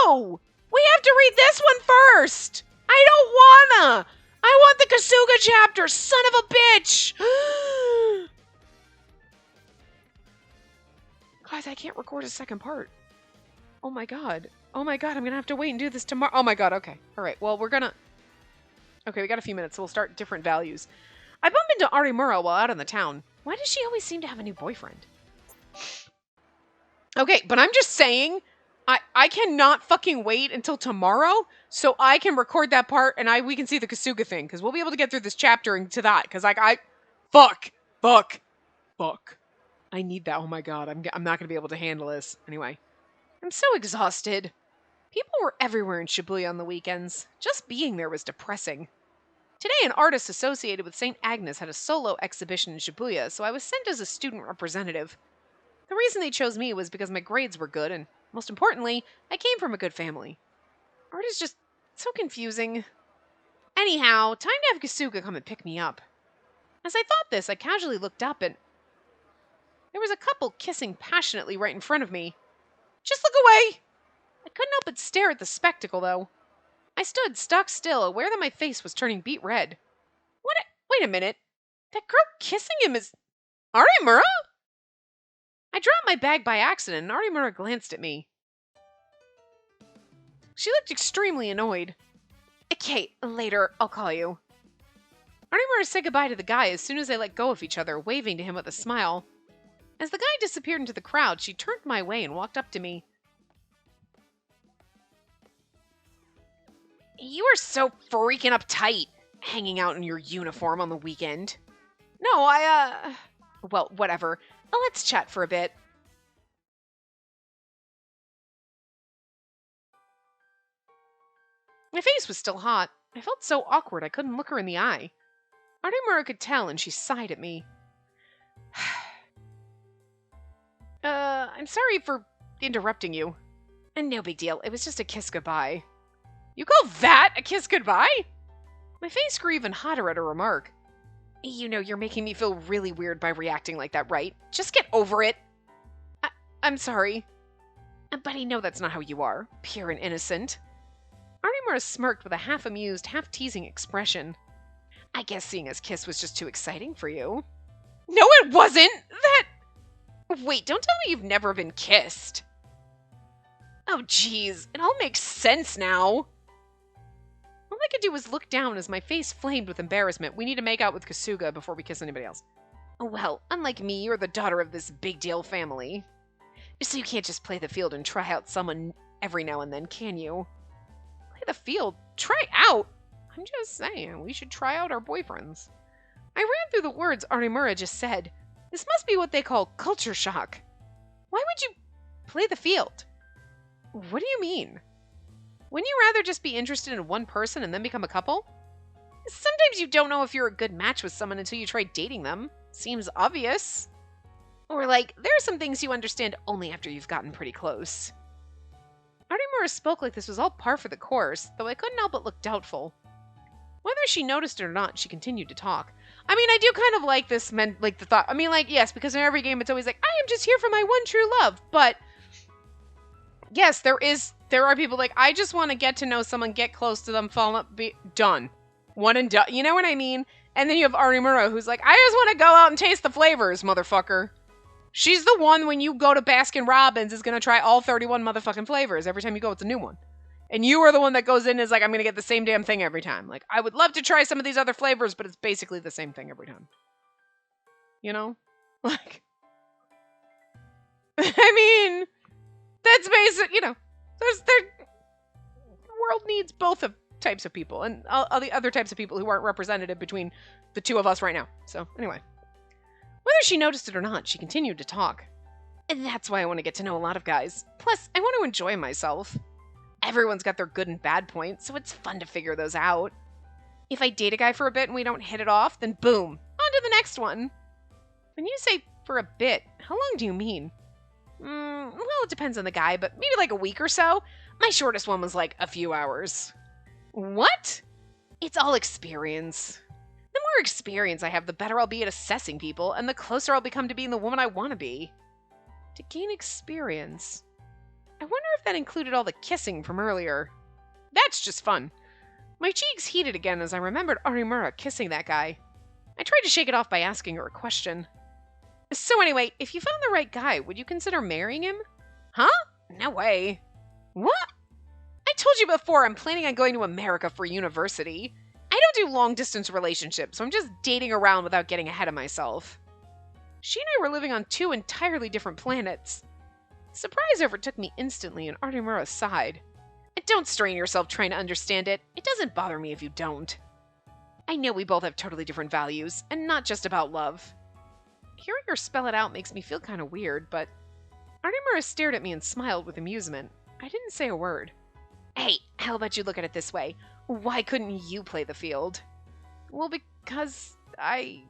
Speaker 1: No! We have to read this one first! I don't wanna! I want the Kasuga chapter, son of a bitch! Guys, I can't record a second part. Oh my god. Oh my god, I'm gonna have to wait and do this tomorrow. Oh my god, okay. Alright, well, we're gonna... Okay, we got a few minutes, so we'll start different values. I bump into Arimura while out in the town. Why does she always seem to have a new boyfriend? Okay, but I'm just saying, I cannot fucking wait until tomorrow so I can record that part and we can see the Kasuga thing, because we'll be able to get through this chapter and to that, because fuck. I need that. Oh my god, I'm not gonna be able to handle this. Anyway, I'm so exhausted. People were everywhere in Shibuya on the weekends. Just being there was depressing. Today, an artist associated with St. Agnes had a solo exhibition in Shibuya, so I was sent as a student representative. The reason they chose me was because my grades were good, and most importantly, I came from a good family. Art is just so confusing. Anyhow, time to have Kasuga come and pick me up. As I thought this, I casually looked up and there was a couple kissing passionately right in front of me. Just look away! I couldn't help but stare at the spectacle, though. I stood stock still, aware that my face was turning beet red. Wait a minute. That girl kissing him is... Arimura? I dropped my bag by accident, and Arimura glanced at me. She looked extremely annoyed. Okay, later, I'll call you. Arimura said goodbye to the guy as soon as they let go of each other, waving to him with a smile. As the guy disappeared into the crowd, she turned my way and walked up to me. You are so freaking uptight, hanging out in your uniform on the weekend. No, well, whatever. Let's chat for a bit. My face was still hot. I felt so awkward I couldn't look her in the eye. Arimura could tell, and she sighed at me. I'm sorry for interrupting you. And no big deal. It was just a kiss goodbye. You call that a kiss goodbye? My face grew even hotter at her remark. You know, you're making me feel really weird by reacting like that, right? Just get over it. I'm sorry. But I know that's not how you are. Pure and innocent. Arimura smirked with a half-amused, half-teasing expression. I guess seeing us kiss was just too exciting for you. No, it wasn't! Wait, don't tell me you've never been kissed. Oh, jeez. It all makes sense now. All I could do was look down as my face flamed with embarrassment. We need to make out with Kasuga before we kiss anybody else. Well, unlike me, you're the daughter of this big-deal family. So you can't just play the field and try out someone every now and then, can you? Play the field? Try out? I'm just saying, we should try out our boyfriends. I ran through the words Arimura just said. This must be what they call culture shock. Why would you play the field? What do you mean? Wouldn't you rather just be interested in one person and then become a couple? Sometimes you don't know if you're a good match with someone until you try dating them. Seems obvious. Or like, there are some things you understand only after you've gotten pretty close. Arimura spoke like this was all par for the course, though I couldn't help but look doubtful. Whether she noticed it or not, she continued to talk. I mean, I do kind of like this, like the thought. I mean, like, yes, because in every game it's always like, I am just here for my one true love. But yes, there are people like, I just want to get to know someone, get close to them, fall up, be done. One and done. You know what I mean? And then you have Arimura, who's like, I just want to go out and taste the flavors, motherfucker. She's the one when you go to Baskin Robbins is going to try all 31 motherfucking flavors. Every time you go, it's a new one. And you are the one that goes in and is like, I'm going to get the same damn thing every time. Like, I would love to try some of these other flavors, but it's basically the same thing every time. You know? Like, I mean, that's basic, you know, the world needs both of types of people and all the other types of people who aren't represented between the two of us right now. So, anyway. Whether she noticed it or not, she continued to talk. And that's why I want to get to know a lot of guys. Plus, I want to enjoy myself. Everyone's got their good and bad points, so it's fun to figure those out. If I date a guy for a bit and we don't hit it off, then boom, on to the next one. When you say for a bit, how long do you mean? Well, it depends on the guy, but maybe like a week or so. My shortest one was like a few hours. What? It's all experience. The more experience I have, the better I'll be at assessing people, and the closer I'll become to being the woman I want to be. To gain experience. I wonder if that included all the kissing from earlier. That's just fun. My cheeks heated again as I remembered Arimura kissing that guy. I tried to shake it off by asking her a question. So anyway, if you found the right guy, would you consider marrying him? Huh? No way. What? I told you before I'm planning on going to America for university. I don't do long-distance relationships, so I'm just dating around without getting ahead of myself. She and I were living on 2 entirely different planets. Surprise overtook me instantly, and Arimura sighed. Don't strain yourself trying to understand it. It doesn't bother me if you don't. I know we both have totally different values, and not just about love. Hearing her spell it out makes me feel kind of weird, but Arimura stared at me and smiled with amusement. I didn't say a word. Hey, how about you look at it this way? Why couldn't you play the field? Well, because I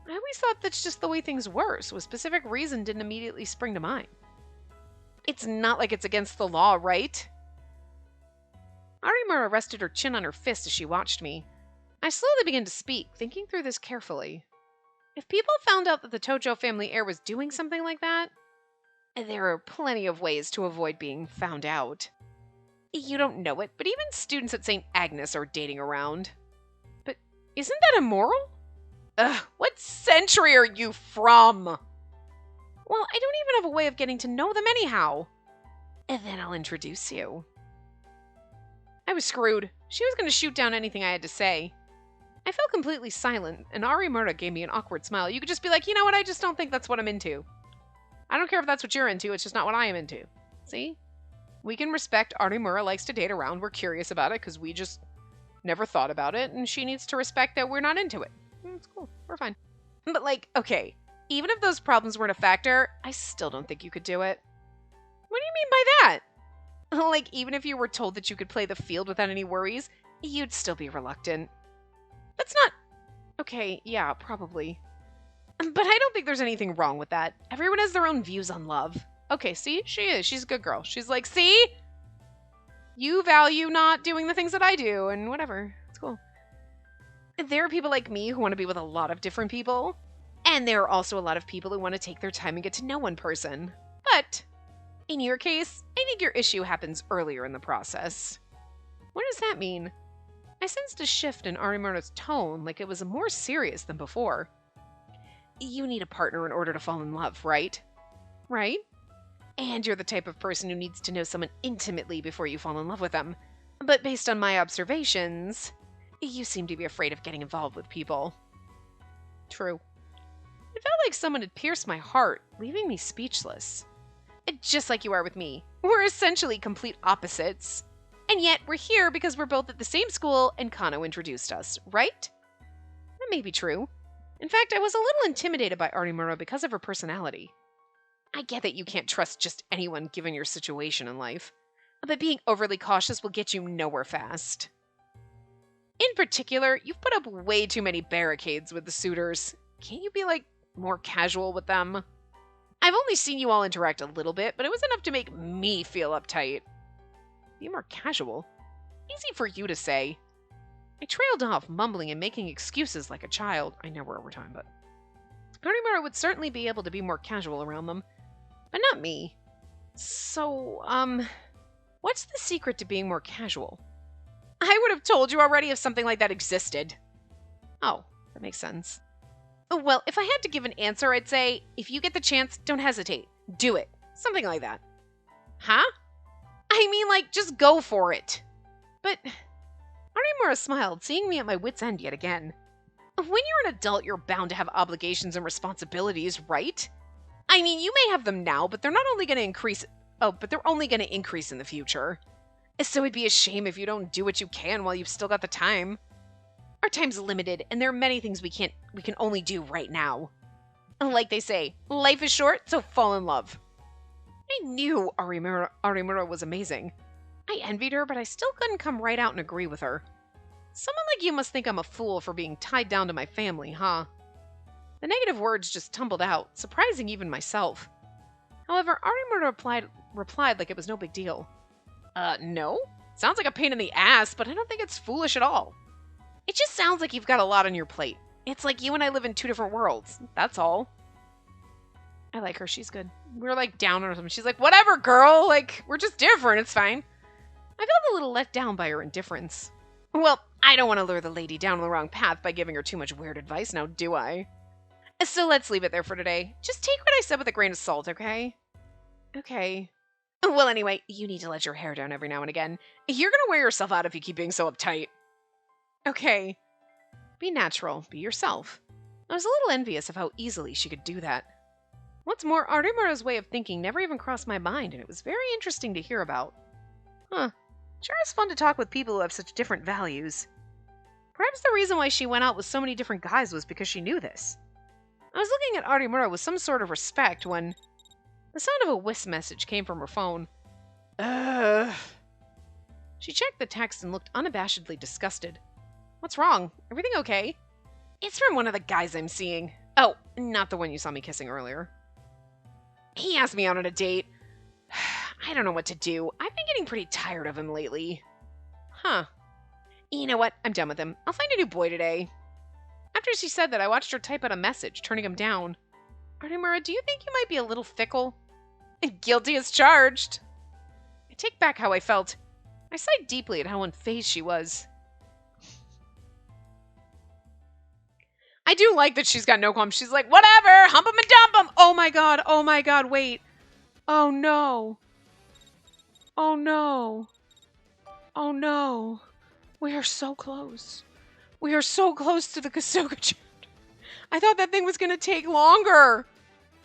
Speaker 1: always thought that's just the way things were, so a specific reason didn't immediately spring to mind. It's not like it's against the law, right? Arimura rested her chin on her fist as she watched me. I slowly began to speak, thinking through this carefully. If people found out that the Tojo family heir was doing something like that, there are plenty of ways to avoid being found out. You don't know it, but even students at St. Agnes are dating around. But isn't that immoral? Ugh, what century are you from? Well, I don't even have a way of getting to know them anyhow. And then I'll introduce you. I was screwed. She was going to shoot down anything I had to say. I felt completely silent, and Arimura gave me an awkward smile. You could just be like, you know what, I just don't think that's what I'm into. I don't care if that's what you're into, it's just not what I am into. See? We can respect Arimura likes to date around, we're curious about it, because we just never thought about it, and she needs to respect that we're not into it. It's cool, we're fine. But like, okay, even if those problems weren't a factor, I still don't think you could do it. What do you mean by that? Like, even if you were told that you could play the field without any worries, you'd still be reluctant. That's not... Okay, yeah, probably. But I don't think there's anything wrong with that. Everyone has their own views on love. Okay, see? She is. She's a good girl. She's like, see? You value not doing the things that I do, and whatever. It's cool. There are people like me who want to be with a lot of different people. And there are also a lot of people who want to take their time and get to know one person. But... in your case, I think your issue happens earlier in the process. What does that mean? I sensed a shift in Arimura's tone, like it was more serious than before. You need a partner in order to fall in love, right? Right? And you're the type of person who needs to know someone intimately before you fall in love with them. But based on my observations, you seem to be afraid of getting involved with people. True. It felt like someone had pierced my heart, leaving me speechless. Just like you are with me. We're essentially complete opposites. And yet, we're here because we're both at the same school and Kano introduced us, right? That may be true. In fact, I was a little intimidated by Arimura because of her personality. I get that you can't trust just anyone given your situation in life, but being overly cautious will get you nowhere fast. In particular, you've put up way too many barricades with the suitors. Can't you be, like, more casual with them? I've only seen you all interact a little bit, but it was enough to make me feel uptight. Be more casual? Easy for you to say. I trailed off, mumbling and making excuses like a child. I know we're over time, but... Arimura would certainly be able to be more casual around them, but not me. So, what's the secret to being more casual? I would have told you already if something like that existed. Oh, that makes sense. Well, if I had to give an answer, I'd say, if you get the chance, don't hesitate. Do it. Something like that. Huh? I mean, like, just go for it. But Arimura smiled, seeing me at my wit's end yet again. When you're an adult, you're bound to have obligations and responsibilities, right? I mean, you may have them now, but they're not only going to increase... Oh, but they're only going to increase in the future. So it'd be a shame if you don't do what you can while you've still got the time. Our time's limited, and there are many things we can only do right now. Like they say, life is short, so fall in love. I knew Arimura was amazing. I envied her, but I still couldn't come right out and agree with her. Someone like you must think I'm a fool for being tied down to my family, huh? The negative words just tumbled out, surprising even myself. However, Arimura replied like it was no big deal. No? Sounds like a pain in the ass, but I don't think it's foolish at all. It just sounds like you've got a lot on your plate. It's like you and I live in two different worlds. That's all. I like her. She's good. We were like down on her something. She's like, whatever, girl. Like, we're just different. It's fine. I felt a little let down by her indifference. Well, I don't want to lure the lady down the wrong path by giving her too much weird advice now, do I? So let's leave it there for today. Just take what I said with a grain of salt, okay? Okay. Well, anyway, you need to let your hair down every now and again. You're gonna wear yourself out if you keep being so uptight. Okay. Be natural. Be yourself. I was a little envious of how easily she could do that. What's more, Arimura's way of thinking never even crossed my mind, and it was very interesting to hear about. Huh. Sure is fun to talk with people who have such different values. Perhaps the reason why she went out with so many different guys was because she knew this. I was looking at Arimura with some sort of respect when the sound of a whisk message came from her phone. Ugh. She checked the text and looked unabashedly disgusted. What's wrong? Everything okay? It's from one of the guys I'm seeing. Oh, not the one you saw me kissing earlier. He asked me out on a date. I don't know what to do. I've been getting pretty tired of him lately. Huh. You know what? I'm done with him. I'll find a new boy today. After she said that, I watched her type out a message, turning him down. Arimura, do you think you might be a little fickle? Guilty as charged. I take back how I felt. I sighed deeply at how unfazed she was. I do like that she's got no qualms. She's like, whatever, hump him and dump him. Oh my god, wait. Oh no. Oh no. Oh no. We are so close. We are so close to the Kasuga chapter. I thought that thing was going to take longer.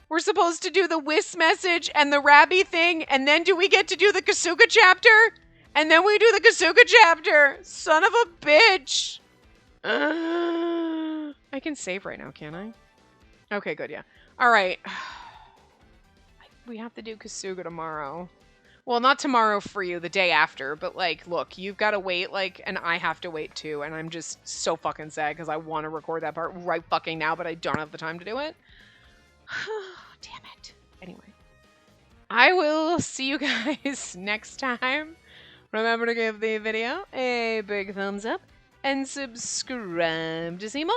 Speaker 1: We're supposed to do the whisk message and the Rabby thing, and then do we get to do the Kasuga chapter? And then we do the Kasuga chapter. Son of a bitch. I can save right now, can't I? Okay, good, yeah. All right. We have to do Kasuga tomorrow. Well, not tomorrow for you, the day after, but, like, look, you've got to wait, like, and I have to wait, too, and I'm just so fucking sad because I want to record that part right fucking now, but I don't have the time to do it. Damn it. Anyway. I will see you guys next time. Remember to give the video a big thumbs up and subscribe to see more.